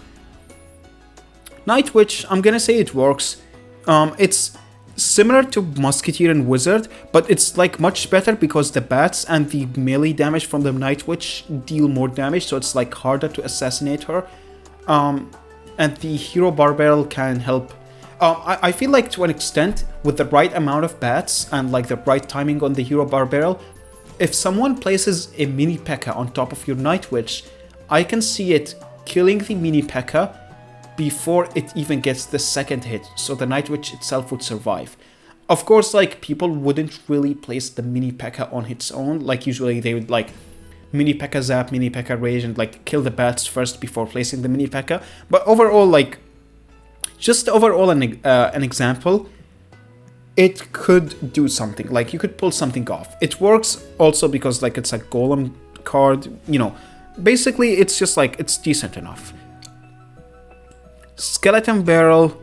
Night Witch, I'm gonna say it works. It's similar to Musketeer and Wizard, but it's like much better because the bats and the melee damage from the Night Witch deal more damage, so it's like harder to assassinate her. And the Hero Barbarrel can help. I feel like to an extent, with the right amount of bats and like the right timing on the hero Barbarrel, if someone places a mini P.E.K.K.A. on top of your Night Witch, I can see it killing the mini P.E.K.K.A. before it even gets the second hit, so the Night Witch itself would survive. Of course, like, people wouldn't really place the mini P.E.K.K.A. on its own. Like, usually they would like mini P.E.K.K.A. zap, mini P.E.K.K.A. rage, and like kill the bats first before placing the mini P.E.K.K.A. But overall, like, just overall an example, it could do something. Like, you could pull something off. It works also because like it's a golem card, you know. Basically, it's just like, it's decent enough. Skeleton Barrel,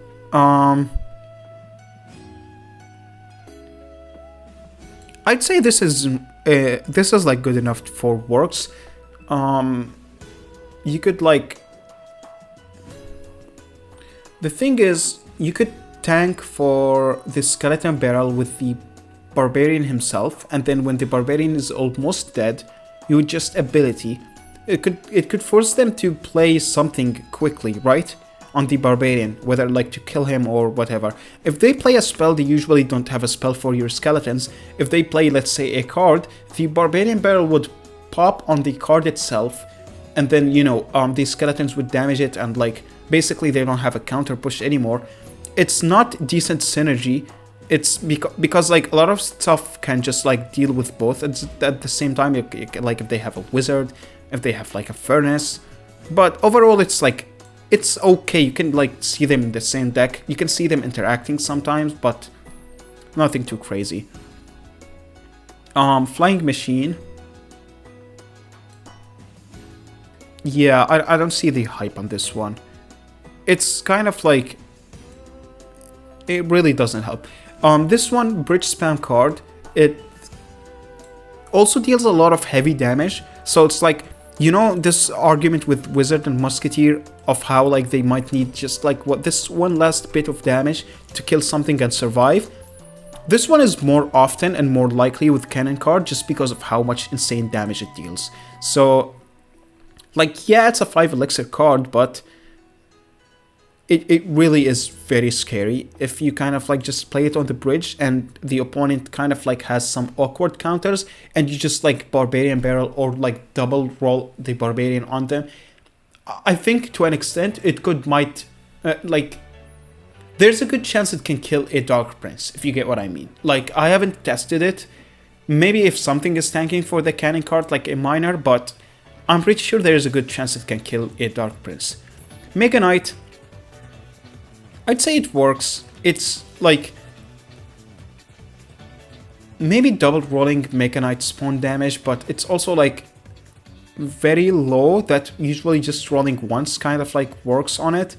I'd say this is like good enough for works. You could like, the thing is, you could tank for the Skeleton Barrel with the Barbarian himself, and then when the Barbarian is almost dead, you would just ability. It could force them to play something quickly, right? On the Barbarian, whether like to kill him or whatever. If they play a spell, they usually don't have a spell for your skeletons. If they play, let's say, a card, the Barbarian Barrel would pop on the card itself, and then, you know, the skeletons would damage it, and like, basically they don't have a counter push anymore. It's not decent synergy. It's because like a lot of stuff can just like deal with both at the same time. Like if they have a wizard, if they have like a furnace, but overall it's like, it's okay. You can like see them in the same deck. You can see them interacting sometimes, but nothing too crazy. Flying Machine. Yeah, I don't see the hype on this one. It's kind of like, it really doesn't help. This one, Bridge Spam card, it also deals a lot of heavy damage. So it's like, you know, this argument with Wizard and Musketeer of how like they might need just like this one last bit of damage to kill something and survive. This one is more often and more likely with Cannon card just because of how much insane damage it deals. So like, yeah, it's a 5 elixir card, but it really is very scary if you kind of like just play it on the bridge and the opponent kind of like has some awkward counters and you just like Barbarian Barrel or like double roll the Barbarian on them. I think to an extent it might like, there's a good chance it can kill a Dark Prince, if you get what I mean. Like, I haven't tested it. Maybe if something is tanking for the Cannon card like a Miner, but I'm pretty sure there is a good chance it can kill a Dark Prince. Mega Knight, I'd say it works. It's like, maybe double rolling Mega Knight spawn damage, but it's also like very low that usually just rolling once kind of like works on it.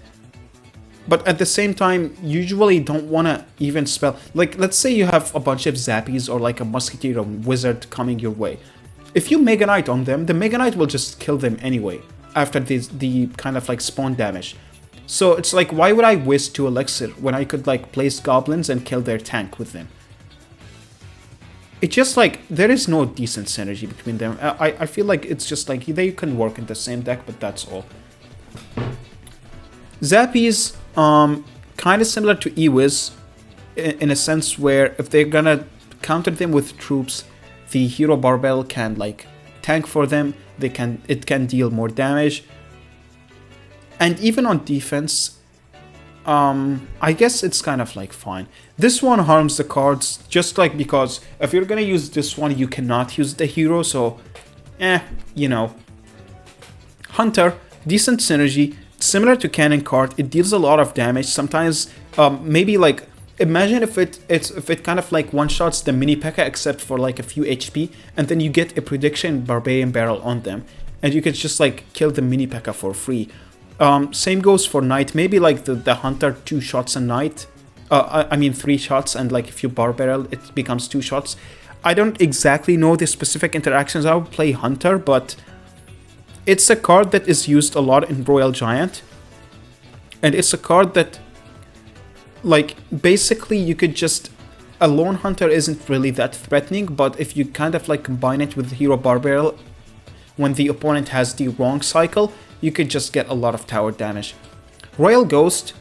But at the same time, usually don't want to even spell. Like, let's say you have a bunch of Zappies or like a Musketeer or Wizard coming your way. If you Mega Knight on them, the Mega Knight will just kill them anyway after the kind of like spawn damage. So it's like, why would I waste 2 elixir when I could like place goblins and kill their tank with them? It's just like, there is no decent synergy between them. I feel like it's just like, they can work in the same deck, but that's all. Zappies, kind of similar to Ewiz in a sense where if they're gonna counter them with troops, the hero Barbarrel can like tank for them. It can deal more damage. And even on defense, I guess it's kind of like fine. This one harms the cards just like because if you're gonna use this one, you cannot use the hero. So, you know. Hunter, decent synergy, similar to Cannon card. It deals a lot of damage. Sometimes, maybe like, imagine if it kind of like one shots the mini P.E.K.K.A. except for like a few HP, and then you get a prediction Barbarian Barrel on them, and you could just like kill the mini P.E.K.K.A. for free. Same goes for Knight. Maybe like the Hunter 2 shots a Knight. I mean 3 shots, and like if you Barbarrel, it becomes 2 shots. I don't exactly know the specific interactions. I would play Hunter, but it's a card that is used a lot in Royal Giant, and it's a card that, like, basically you could just, a lone Hunter isn't really that threatening, but if you kind of like combine it with Hero Barbarrel when the opponent has the wrong cycle, you could just get a lot of tower damage. Royal Ghost,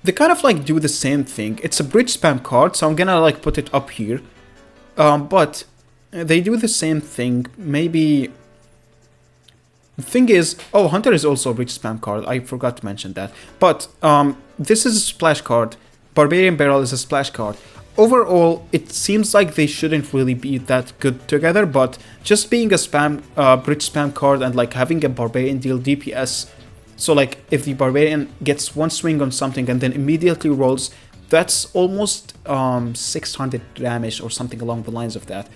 they kind of like do the same thing. It's a bridge spam card, so I'm gonna like put it up here. But they do the same thing. Maybe the thing is, oh, Hunter is also a bridge spam card. I forgot to mention that. But this is a splash card. Barbarian Barrel is a splash card. Overall, it seems like they shouldn't really be that good together, but just being a bridge spam card and like having a Barbarian deal DPS, so like if the Barbarian gets one swing on something and then immediately rolls, that's almost 600 damage or something along the lines of that.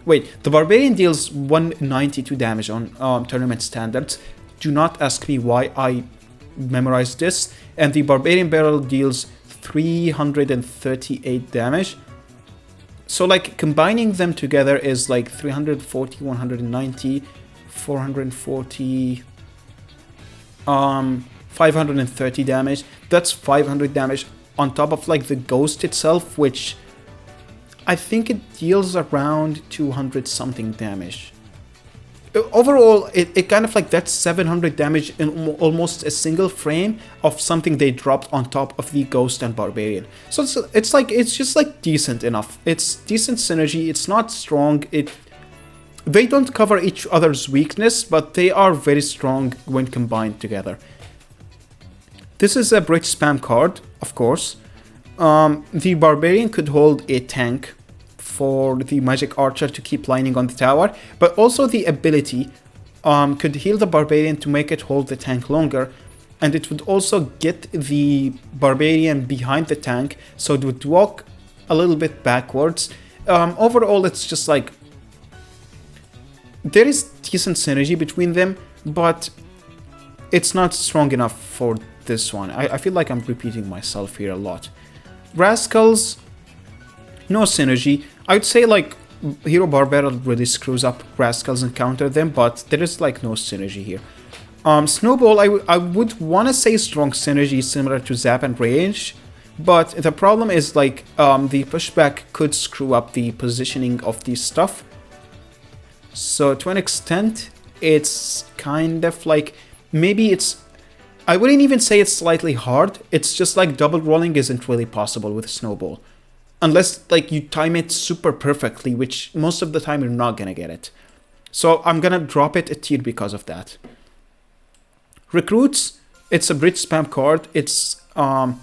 Wait, the Barbarian deals 192 damage on tournament standards. Do not ask me why I memorized this. And the Barbarian Barrel deals 338 damage. So like combining them together is like 340, 190, 440, 530 damage. That's 500 damage on top of like the ghost itself, which I think it deals around 200 something damage. Overall, it kind of like that's 700 damage in almost a single frame of something they dropped on top of the Ghost and Barbarian. So it's just like decent enough. It's decent synergy. It's not strong. They don't cover each other's weakness, but they are very strong when combined together. This is a bridge spam card, of course. The Barbarian could hold a tank for the Magic Archer to keep lining on the tower, but also the ability could heal the Barbarian to make it hold the tank longer, and it would also get the Barbarian behind the tank, so it would walk a little bit backwards. Overall, it's just like there is decent synergy between them, but it's not strong enough for this one. I feel like I'm repeating myself here a lot. Rascals, no synergy. I would say like Hero Barbarrel really screws up Rascals and counter them, but there is like no synergy here. Snowball, I would want to say strong synergy similar to Zap and Range, but the problem is like the pushback could screw up the positioning of the stuff. So to an extent, it's kind of like, maybe it's, I wouldn't even say it's slightly hard, it's just like double rolling isn't really possible with Snowball. Unless like you time it super perfectly, which most of the time you're not gonna get it. So I'm gonna drop it a tier because of that. Recruits, it's a bridge spam card, it's but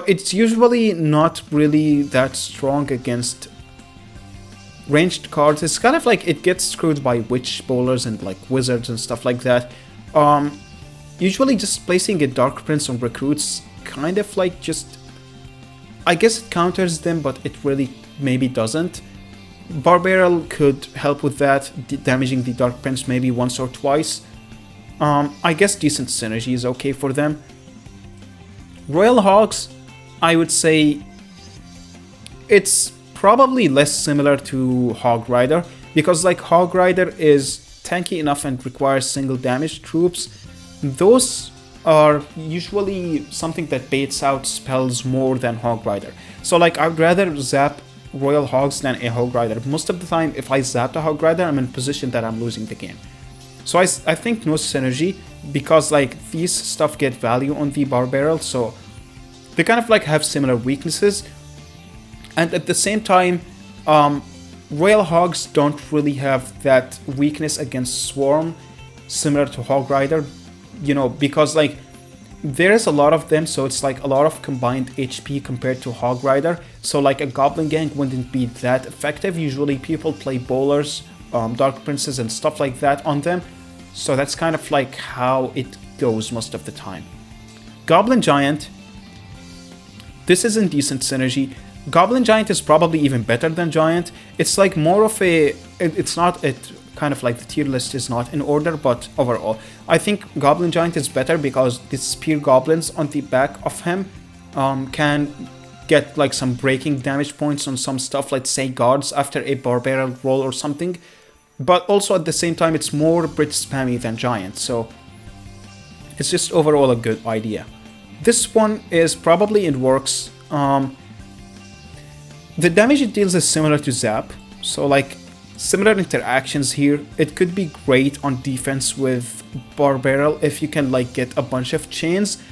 it's usually not really that strong against ranged cards. It's kind of like it gets screwed by witch bowlers and like wizards and stuff like that. Usually just placing a Dark Prince on recruits kind of like just, I guess it counters them, but it really maybe doesn't. Barbarrel could help with that, damaging the Dark Prince maybe once or twice. I guess decent synergy is okay for them. Royal Hogs, I would say it's probably less similar to Hog Rider, because like Hog Rider is tanky enough and requires single damage troops. Those are usually something that baits out spells more than Hog Rider. So like I'd rather zap Royal Hogs than a Hog Rider. Most of the time if I zap a Hog Rider, I'm in position that I'm losing the game. So I think no synergy, because like these stuff get value on the Barbarrel, so they kind of like have similar weaknesses. And at the same time, Royal Hogs don't really have that weakness against Swarm similar to Hog Rider, you know, because like there is a lot of them, so it's like a lot of combined HP compared to Hog Rider. So like a Goblin Gang wouldn't be that effective. Usually people play bowlers, Dark Princes and stuff like that on them. So that's kind of like how it goes most of the time. Goblin Giant, this is in decent synergy. Goblin Giant is probably even better than Giant. It's like more of a, it's not, it kind of like the tier list is not in order, but overall I think Goblin Giant is better because the spear goblins on the back of him can get like some breaking damage points on some stuff, let's say guards after a Barbarrel roll or something, but also at the same time it's more bridge spammy than Giant, so it's just overall a good idea. This one is probably in works. The damage it deals is similar to Zap, so like similar interactions here. It could be great on defense with Barbarrel if you can like get a bunch of chains,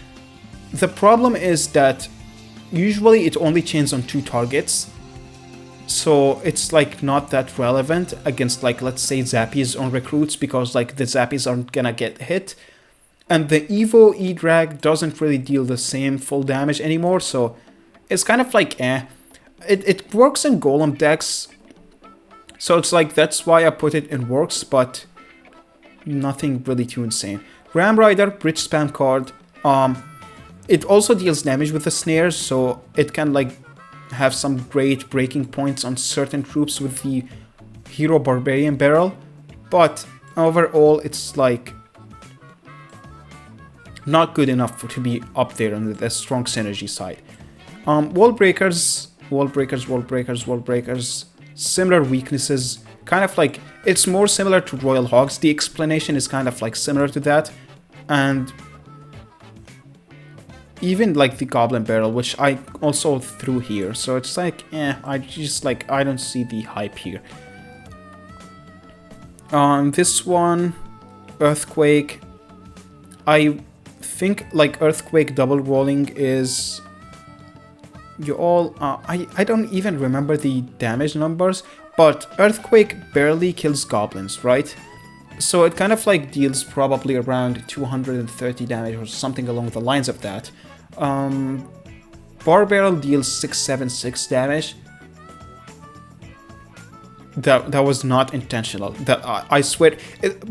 The problem is that usually it only chains on 2 targets, so it's like not that relevant against like, let's say, Zappies on recruits, because like the Zappies aren't gonna get hit, and the Evo E-Drag doesn't really deal the same full damage anymore, so it's kind of like It works in Golem decks, so it's like that's why I put it in works, but nothing really too insane. Ram Rider, bridge spam card. It also deals damage with the snares, so it can like have some great breaking points on certain troops with the Hero Barbarian Barrel, but overall it's like not good enough to be up there on the strong synergy side. Wall breakers, similar weaknesses, kind of like, it's more similar to Royal Hogs. The explanation is kind of like similar to that, and even like the Goblin Barrel, which I also threw here, so it's like, I just like, I don't see the hype here. This one, Earthquake, I think like Earthquake double rolling is, you all, I don't even remember the damage numbers, but Earthquake barely kills goblins, right? So it kind of like deals probably around 230 damage or something along the lines of that. Barbarrel deals 676 damage. That was not intentional. That I swear,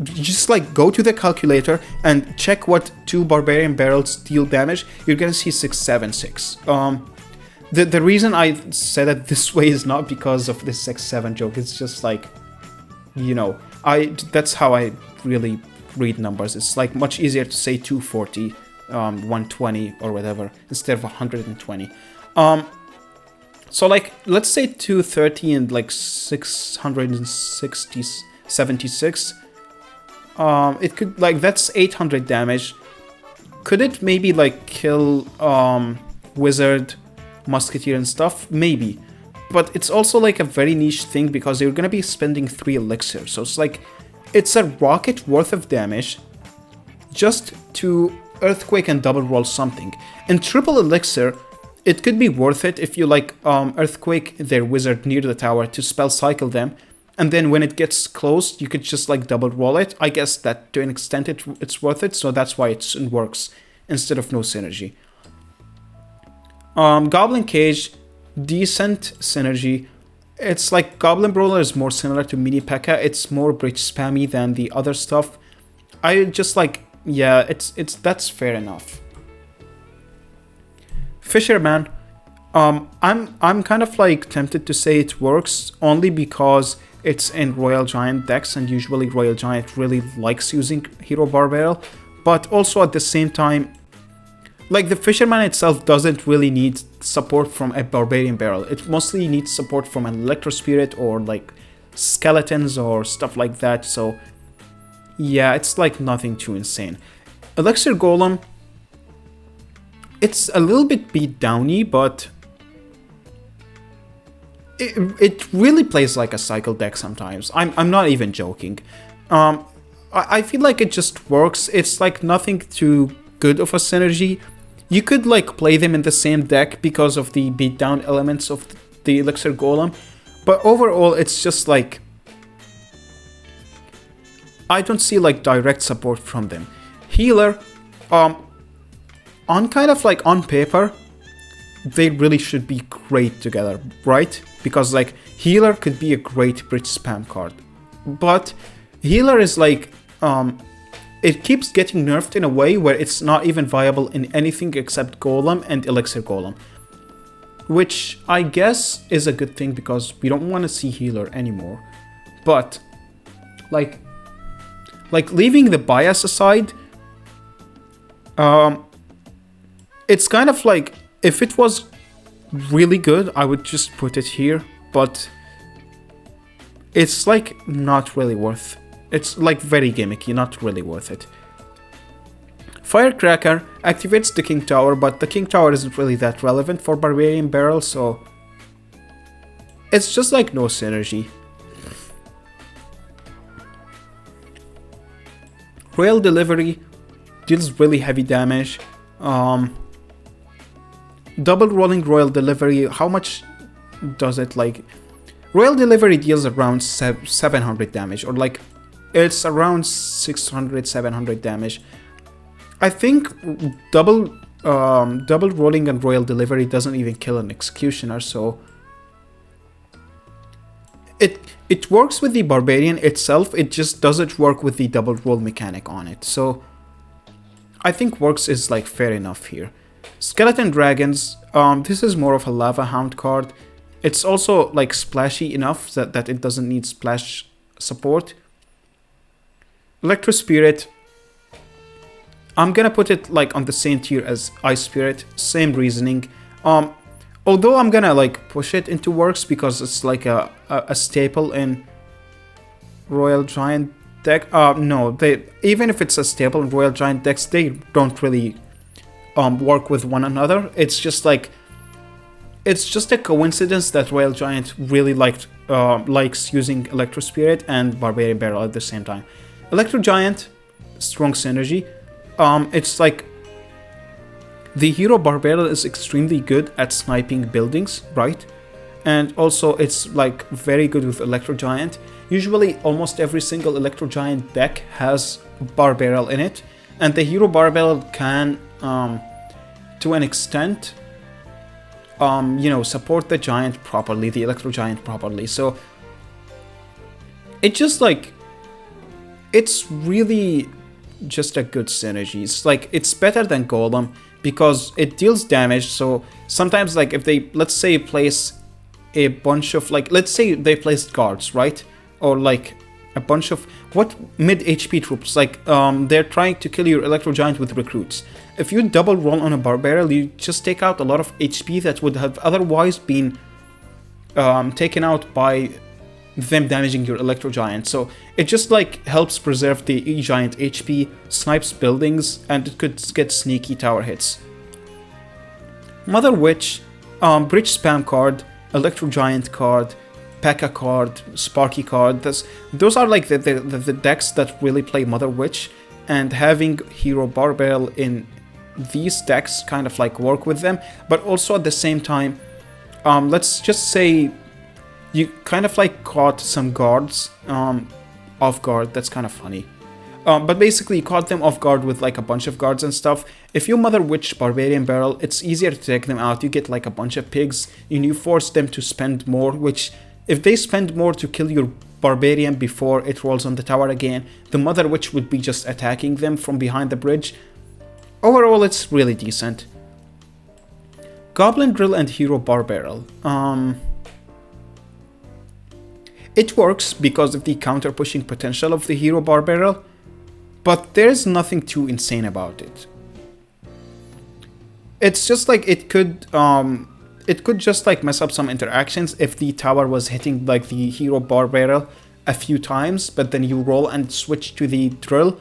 just like go to the calculator and check what 2 Barbarian Barrels deal damage. You're gonna see 676. The reason I said it this way is not because of this 6-7 joke. It's just like, you know, that's how I really read numbers. It's like much easier to say 240, 120 or whatever instead of 120. So like, let's say 230 and like 660, 76. It could like, that's 800 damage. Could it maybe like kill Wizard, Musketeer and stuff? Maybe. But it's also like a very niche thing because you're gonna be spending 3 elixirs. So it's like, it's a rocket worth of damage just to Earthquake and double roll something. And triple elixir, it could be worth it if you like Earthquake their wizard near the tower to spell cycle them, and then when it gets close you could just like double roll it. I guess that to an extent it's worth it, so that's why it works instead of no synergy. Goblin Cage, decent synergy. It's like Goblin Brawler is more similar to Mini P.E.K.K.A. It's more bridge spammy than the other stuff. I just like, yeah, that's fair enough. Fisherman, I'm kind of like tempted to say it works only because it's in Royal Giant decks, and usually Royal Giant really likes using Hero Barbarrel, but also at the same time, like the Fisherman itself doesn't really need support from a Barbarian Barrel. It mostly needs support from an Electro Spirit or like skeletons or stuff like that, so yeah, it's like nothing too insane. Elixir Golem, it's a little bit beat downy, but it really plays like a cycle deck sometimes. I'm not even joking. I feel like it just works. It's like nothing too good of a synergy. You could like play them in the same deck because of the beatdown elements of the Elixir Golem, but overall it's just like, I don't see like direct support from them. Healer, on kind of like on paper, they really should be great together, right? Because like Healer could be a great bridge spam card, but Healer is like, it keeps getting nerfed in a way where it's not even viable in anything except Golem and Elixir Golem, which I guess is a good thing because we don't want to see Healer anymore. But like leaving the bias aside, it's kind of like, if it was really good, I would just put it here, but it's like not really worth. It's like very gimmicky, not really worth it. Firecracker activates the King Tower, but the King Tower isn't really that relevant for Barbarian Barrel, so it's just like no synergy. Royal Delivery deals really heavy damage. double rolling Royal Delivery, how much does it like? Royal Delivery deals around 700 damage, or like it's around 600, 700 damage. I think double rolling and Royal Delivery doesn't even kill an Executioner, so it works with the Barbarian itself, it just doesn't work with the double roll mechanic on it. So I think works is like fair enough here. Skeleton Dragons, this is more of a Lava Hound card. It's also like splashy enough that it doesn't need splash support. Electro Spirit, I'm gonna put it like on the same tier as Ice Spirit, same reasoning. Although I'm gonna like push it into works because it's like a staple in Royal Giant deck. No, even if it's a staple in Royal Giant decks, they don't really work with one another. It's just like, it's just a coincidence that Royal Giant really likes using Electro Spirit and Barbarian Barrel at the same time. Electro Giant, strong synergy. It's like the hero Barbarrel is extremely good at sniping buildings, right? And also it's like very good with Electro Giant. Usually almost every single Electro Giant deck has Barbarrel in it, and the hero Barbarrel can, to an extent, you know, support the Giant properly, the Electro Giant properly. So it just like, it's really just a good synergy. It's like, it's better than Golem because it deals damage. So sometimes like if they, let's say, place a bunch of like, let's say they placed guards, right? Or like a bunch of what mid HP troops, like they're trying to kill your Electro Giant with recruits. If you double roll on a Barbarrel, you just take out a lot of HP that would have otherwise been taken out by them damaging your Electro Giant. So it just like helps preserve the E-Giant HP, snipes buildings, and it could get sneaky tower hits. Mother Witch, Bridge Spam card, Electro Giant card, P.E.K.K.A card, Sparky card. Those are like the decks that really play Mother Witch, and having hero Barbarrel in these decks kind of like work with them. But also at the same time, let's just say you kind of like caught some guards off guard. That's kind of funny. But basically you caught them off guard with like a bunch of guards and stuff. If you Mother Witch Barbarian Barrel, it's easier to take them out. You get like a bunch of pigs and you force them to spend more, which if they spend more to kill your Barbarian before it rolls on the tower again, the Mother Witch would be just attacking them from behind the bridge. Overall, it's really decent. Goblin Drill and Hero Barbarrel. It works because of the counter pushing potential of the hero Barbarrel, but there's nothing too insane about it. It's just like it could just like mess up some interactions if the tower was hitting like the hero Barbarrel a few times, but then you roll and switch to the drill.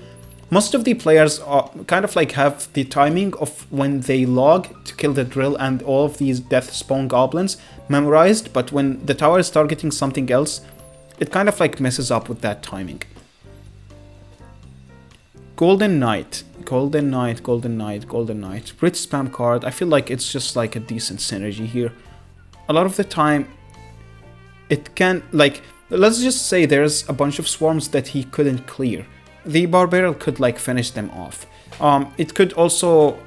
Most of the players kind of like have the timing of when they log to kill the drill and all of these death spawn goblins memorized, but when the tower is targeting something else, it kind of like messes up with that timing. Golden Knight. Golden Knight. Bridge Spam card. I feel like it's just like a decent synergy here. A lot of the time, it can, like, let's just say there's a bunch of swarms that he couldn't clear. The Barbarrel could like finish them off. It could also,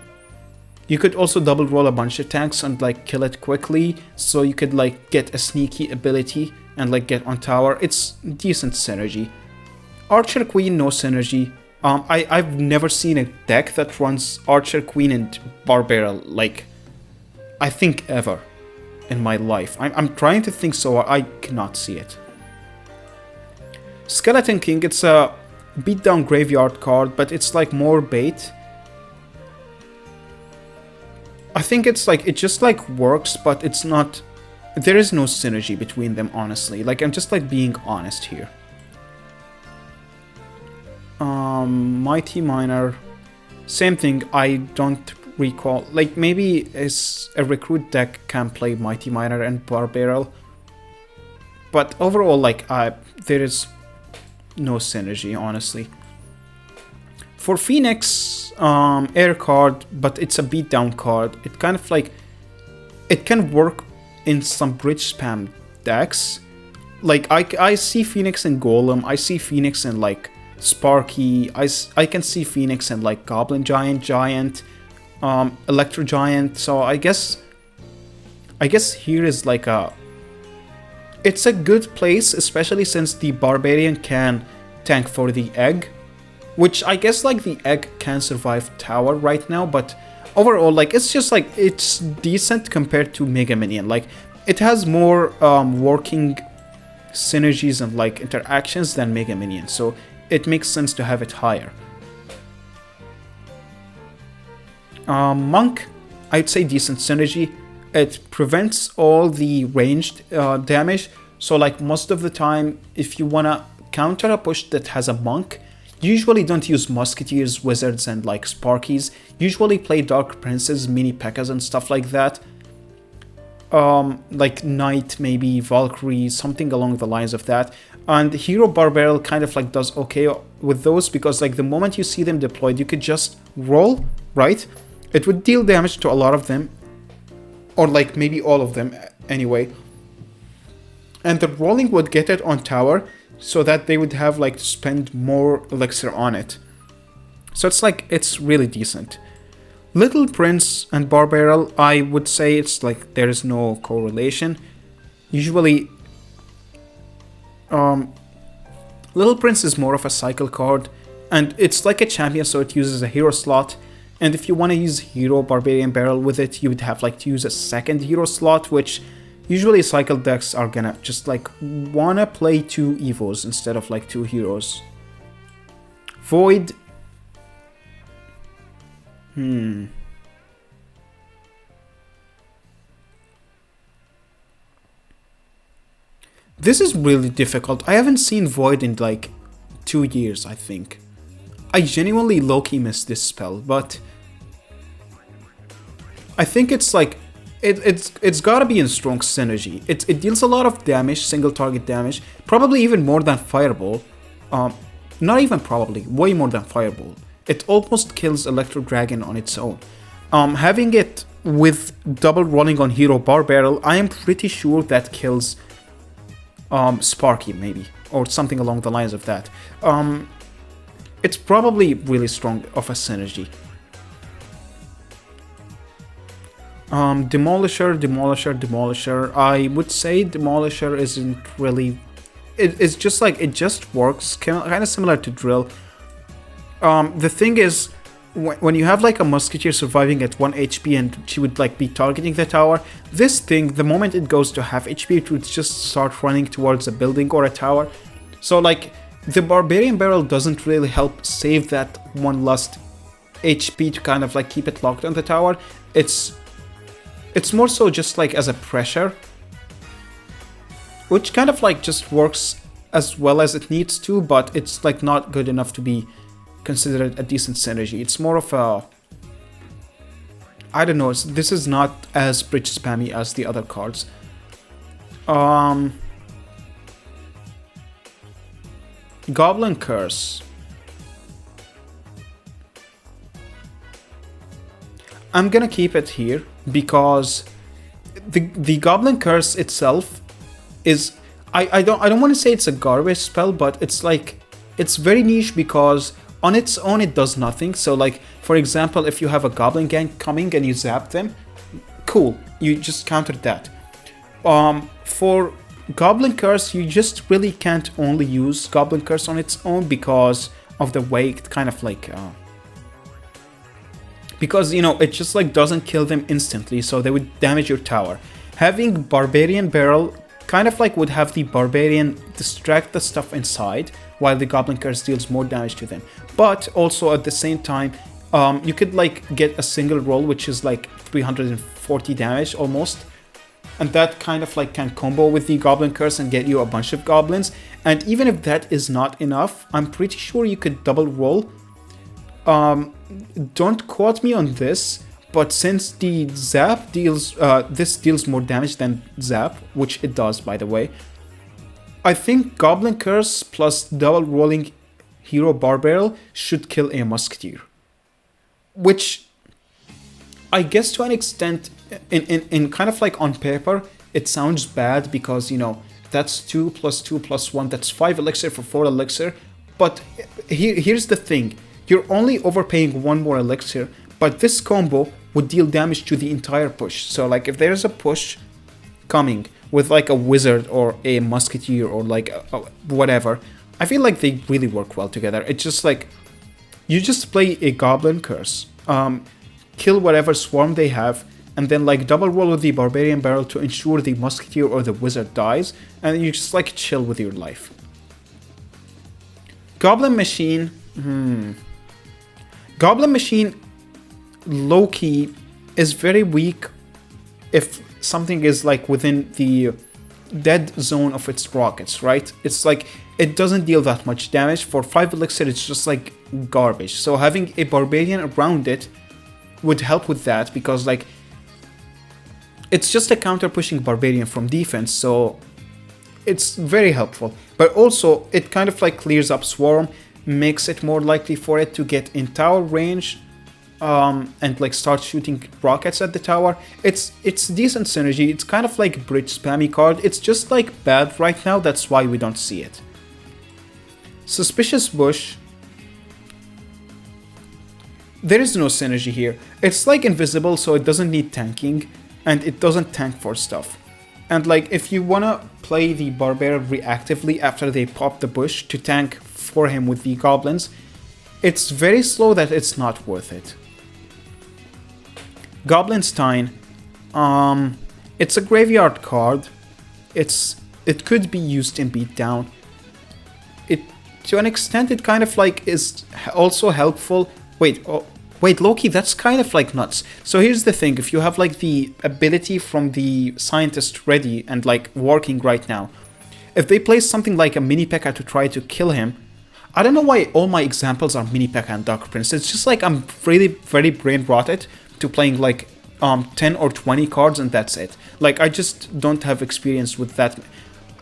you could also double roll a bunch of tanks and like kill it quickly, so you could like get a sneaky ability and like get on tower. It's decent synergy. Archer Queen, no synergy. I've never seen a deck that runs Archer Queen and Barbarrel, like, I think ever in my life. I'm trying to think, so I cannot see it. Skeleton King, it's a beatdown graveyard card, but it's like more bait. I think it's like, it just like works, but it's not, there is no synergy between them, honestly. Like, I'm just like being honest here. Mighty Miner, same thing. I don't recall, like, maybe a recruit deck can play Mighty Miner and Barbarrel, but overall, like, there is no synergy, honestly. For Phoenix, air card, but it's a beatdown card. It kind of like it can work in some bridge spam decks. Like, I see Phoenix and Golem, I see Phoenix and like Sparky, I can see Phoenix and like Goblin Giant, Electro Giant. So I guess here is like it's a good place, especially since the Barbarian can tank for the egg, which I guess like the egg can survive tower right now, but overall like it's just like it's decent compared to Mega Minion. Like it has more working synergies and like interactions than Mega Minion, so it makes sense to have it higher. Monk, I'd say decent synergy. It prevents all the ranged damage, so like most of the time if you wanna counter a push that has a monk, usually don't use musketeers, wizards, and like sparkies. Usually play dark princes, mini pekkas and stuff like that. Like knight, maybe Valkyrie, something along the lines of that. And hero Barbarrel kind of like does okay with those, because like the moment you see them deployed, you could just roll, right? It would deal damage to a lot of them, or like maybe all of them anyway. And the rolling would get it on tower, so that they would have like to spend more elixir on it. So it's like, it's really decent. Little Prince and Barbarrel, I would say it's like there is no correlation. Usually, Little Prince is more of a cycle card, and it's like a champion, so it uses a hero slot. And if you want to use hero Barbarian Barrel with it, you would have like to use a second hero slot, which usually cycle decks are gonna just like wanna play 2 evos instead of like 2 heroes. Void. This is really difficult. I haven't seen Void in like 2 years, I think. I genuinely low-key miss this spell, but I think it's like it's gotta be in strong synergy. It deals a lot of damage, single target damage, probably even more than Fireball. Not even probably, way more than Fireball. It almost kills Electro Dragon on its own. Having it with double rolling on hero Barbarrel, I am pretty sure that kills Sparky maybe, or something along the lines of that. It's probably really strong of a synergy. Demolisher. I would say Demolisher isn't really... It's just like, it just works, kind of similar to Drill. The thing is, when you have like a Musketeer surviving at 1 HP and she would like be targeting the tower, this thing, the moment it goes to half HP, it would just start running towards a building or a tower. So like, the Barbarian Barrel doesn't really help save that one last HP to kind of like keep it locked on the tower. It's more so just like as a pressure, which kind of like just works as well as it needs to, but it's like not good enough to be considered a decent synergy. It's more of a... I don't know, this is not as bridge spammy as the other cards. Goblin Curse. I'm gonna keep it here because the Goblin Curse itself is... I don't want to say it's a garbage spell, but it's like, it's very niche because on its own it does nothing. So like, for example, if you have a Goblin Gang coming and you zap them, cool, you just countered that. For Goblin Curse, you just really can't only use Goblin Curse on its own because of the way it kind of like... because, you know, it just like doesn't kill them instantly, so they would damage your tower. Having Barbarian Barrel kind of like would have the Barbarian distract the stuff inside, while the Goblin Curse deals more damage to them. But also at the same time, you could like get a single roll, which is like 340 damage almost. And that kind of like can combo with the Goblin Curse and get you a bunch of goblins. And even if that is not enough, I'm pretty sure you could double roll. Don't quote me on this, but since the zap deals, this deals more damage than zap, which it does by the way, I think Goblin Curse plus double rolling hero Barbarrel should kill a Musketeer. Which, I guess to an extent, in kind of like on paper, it sounds bad because, you know, that's 2 plus 2 plus 1, that's 5 elixir for 4 elixir. But here's the thing, you're only overpaying 1 more elixir, but this combo would deal damage to the entire push. So like if there's a push coming with like a wizard or a musketeer or like whatever, I feel like they really work well together. It's just like, you just play a goblin curse, kill whatever swarm they have, and then like double roll with the barbarian barrel to ensure the musketeer or the wizard dies, and you just like chill with your life. Goblin machine, Goblin machine low-key is very weak if something is like within the dead zone of its rockets, right? It's like, it doesn't deal that much damage. For 5 elixir, it's just like garbage. So having a barbarian around it would help with that, because like, it's just a counter pushing barbarian from defense, so it's very helpful. But also, it kind of like clears up swarm, makes it more likely for it to get in tower range, and like start shooting rockets at the tower. It's decent synergy. It's kind of like bridge spammy card. It's just like bad right now, that's why we don't see it. Suspicious Bush, there is no synergy here. It's like invisible, so it doesn't need tanking, and it doesn't tank for stuff. And like, if you wanna play the Barbarrel reactively after they pop the bush to tank for him with the goblins, it's very slow that it's not worth it. Goblinstein, it's a graveyard card. It could be used in beatdown. To an extent, it kind of like is also helpful. Wait, Loki, that's kind of like nuts. So here's the thing, if you have like the ability from the scientist ready and like working right now, if they place something like a mini P.E.K.K.A. to try to kill him, I don't know why all my examples are mini P.E.K.K.A. and Dark Prince. It's just like I'm really very brain rotted to playing like 10 or 20 cards and that's it. Like, I just don't have experience with that.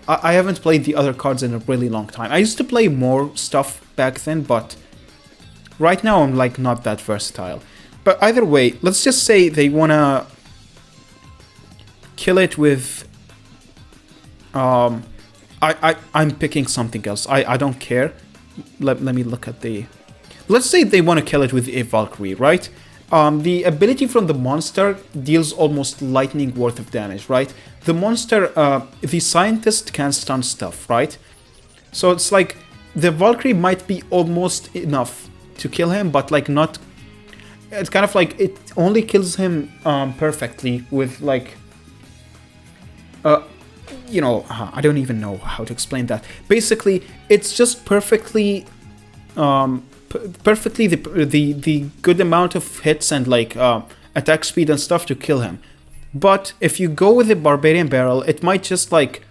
I haven't played the other cards in a really long time. I used to play more stuff back then, but right now I'm like not that versatile. But either way, let's just say they wanna kill it with I'm picking something else. I don't care. Let me look at the... Let's say they want to kill it with a Valkyrie, right? The ability from the monster deals almost lightning worth of damage, right? The monster, the scientist can stun stuff, right? So it's like, the Valkyrie might be almost enough to kill him, but like not... It's kind of like, it only kills him perfectly with like... you know, I don't even know how to explain that. Basically, it's just perfectly... perfectly the good amount of hits and like attack speed and stuff to kill him. But if you go with the Barbarian Barrel, it might just like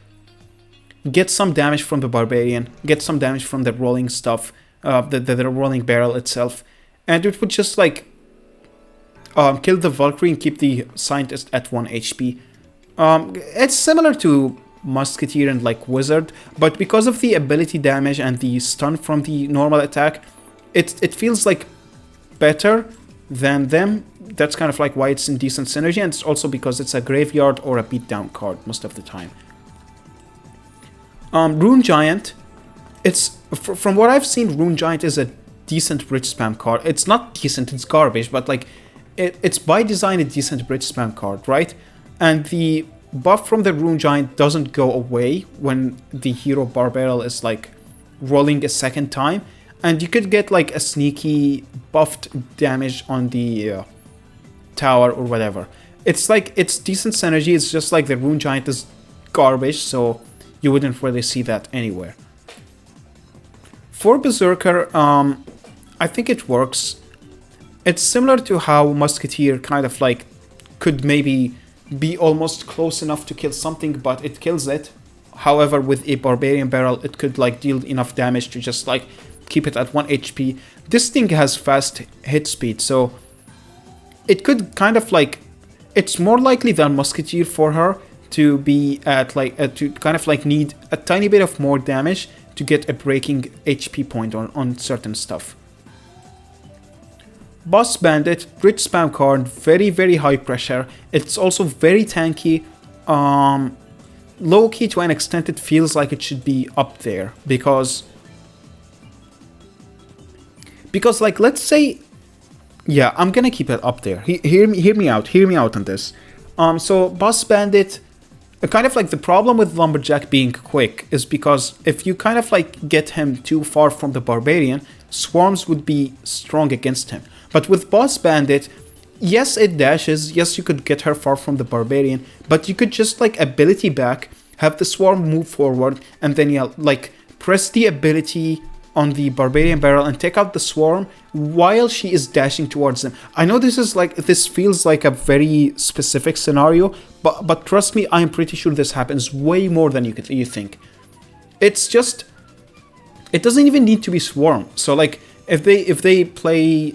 get some damage from the Barbarian, get some damage from the rolling stuff, the rolling barrel itself, and it would just like kill the Valkyrie and keep the Scientist at 1 HP. It's similar to Musketeer and like Wizard, but because of the ability damage and the stun from the normal attack, it feels like better than them. That's kind of like why it's in decent synergy, and it's also because it's a graveyard or a beatdown card most of the time. Rune Giant, it's from what I've seen, Rune Giant is a decent bridge spam card. It's not decent, it's garbage, but like it's by design a decent bridge spam card, right? And the buff from the Rune Giant doesn't go away when the hero Barbarrel is like rolling a second time, and you could get like a sneaky buffed damage on the tower or whatever. It's like, it's decent synergy, it's just like the Rune Giant is garbage, so you wouldn't really see that anywhere. For Berserker, I think it works. It's similar to how Musketeer kind of like could maybe be almost close enough to kill something, but it kills it. However, with a Barbarian Barrel, it could like deal enough damage to just like keep it at 1 HP. This thing has fast hit speed, so it could kind of like, it's more likely than Musketeer for her to be at like, to kind of like need a tiny bit of more damage to get a breaking HP point on certain stuff. Boss Bandit, rich spam card, very high pressure. It's also very tanky. Low key, to an extent, it feels like it should be up there because like, let's say, yeah, I'm gonna keep it up there. Hear me out on this. So Boss Bandit, kind of like the problem with Lumberjack being quick is because if you kind of like get him too far from the Barbarian, swarms would be strong against him. But with Boss Bandit, yes, it dashes, yes, you could get her far from the Barbarian, but you could just like ability back, have the swarm move forward, and then yeah, like press the ability on the Barbarian barrel and take out the swarm while she is dashing towards them. I know this feels like a very specific scenario, but trust me, I'm pretty sure this happens way more than you think. It's just, it doesn't even need to be swarm. So like if they play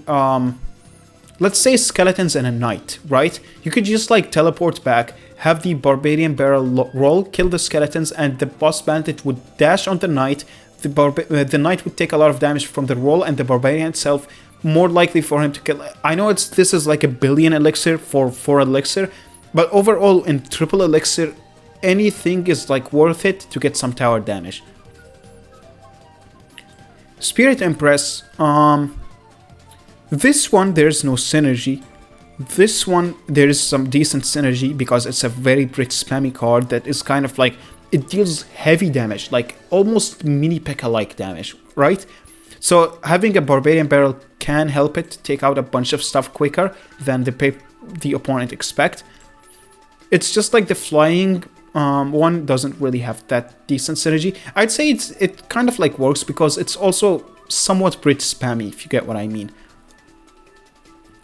let's say skeletons and a knight, right? You could just like teleport back, have the Barbarian barrel roll, kill the skeletons, and the Boss Bandit would dash on the knight. The knight would take a lot of damage from the roll, and the Barbarian itself more likely for him to kill. I know this is like a billion elixir for 4 elixir, but overall in triple elixir, anything is like worth it to get some tower damage. Spirit Empress, this one there's no synergy. This one there is some decent synergy because it's a very rich spammy card that is kind of like, it deals heavy damage, like almost mini P.E.K.K.A. like damage, right? So having a Barbarian barrel can help it take out a bunch of stuff quicker than the opponent expect. It's just like the flying one doesn't really have that decent synergy. I'd say it kind of like works because it's also somewhat rich spammy, if you get what I mean.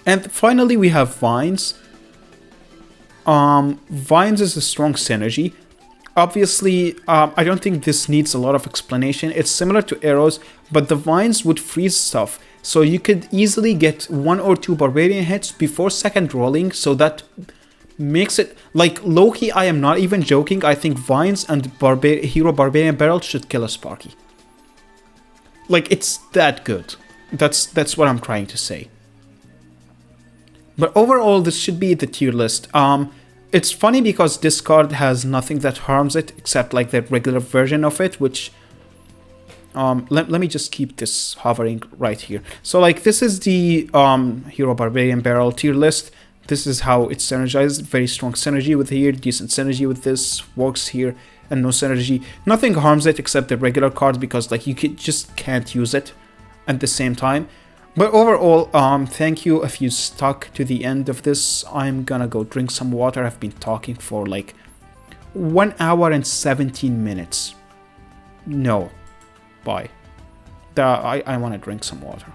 And finally we have Vines. Vines is a strong synergy. Obviously, I don't think this needs a lot of explanation. It's similar to arrows, but the vines would freeze stuff. So you could easily get 1 or 2 Barbarian hits before second rolling. So that makes it, like, low-key, I am not even joking. I think vines and Hero Barbarian Barrel should kill a Sparky. Like, it's that good. That's what I'm trying to say. But overall, this should be the tier list. It's funny because this card has nothing that harms it except like the regular version of it, which let me just keep this hovering right here. So like this is the Hero Barbarian Barrel tier list. This is how it's synergized. Very strong synergy with here, decent synergy with this, works here, and no synergy. Nothing harms it except the regular card because like you just can't use it at the same time. But overall, thank you if you stuck to the end of this. I'm gonna go drink some water. I've been talking for like 1 hour and 17 minutes. No. Bye. I want to drink some water.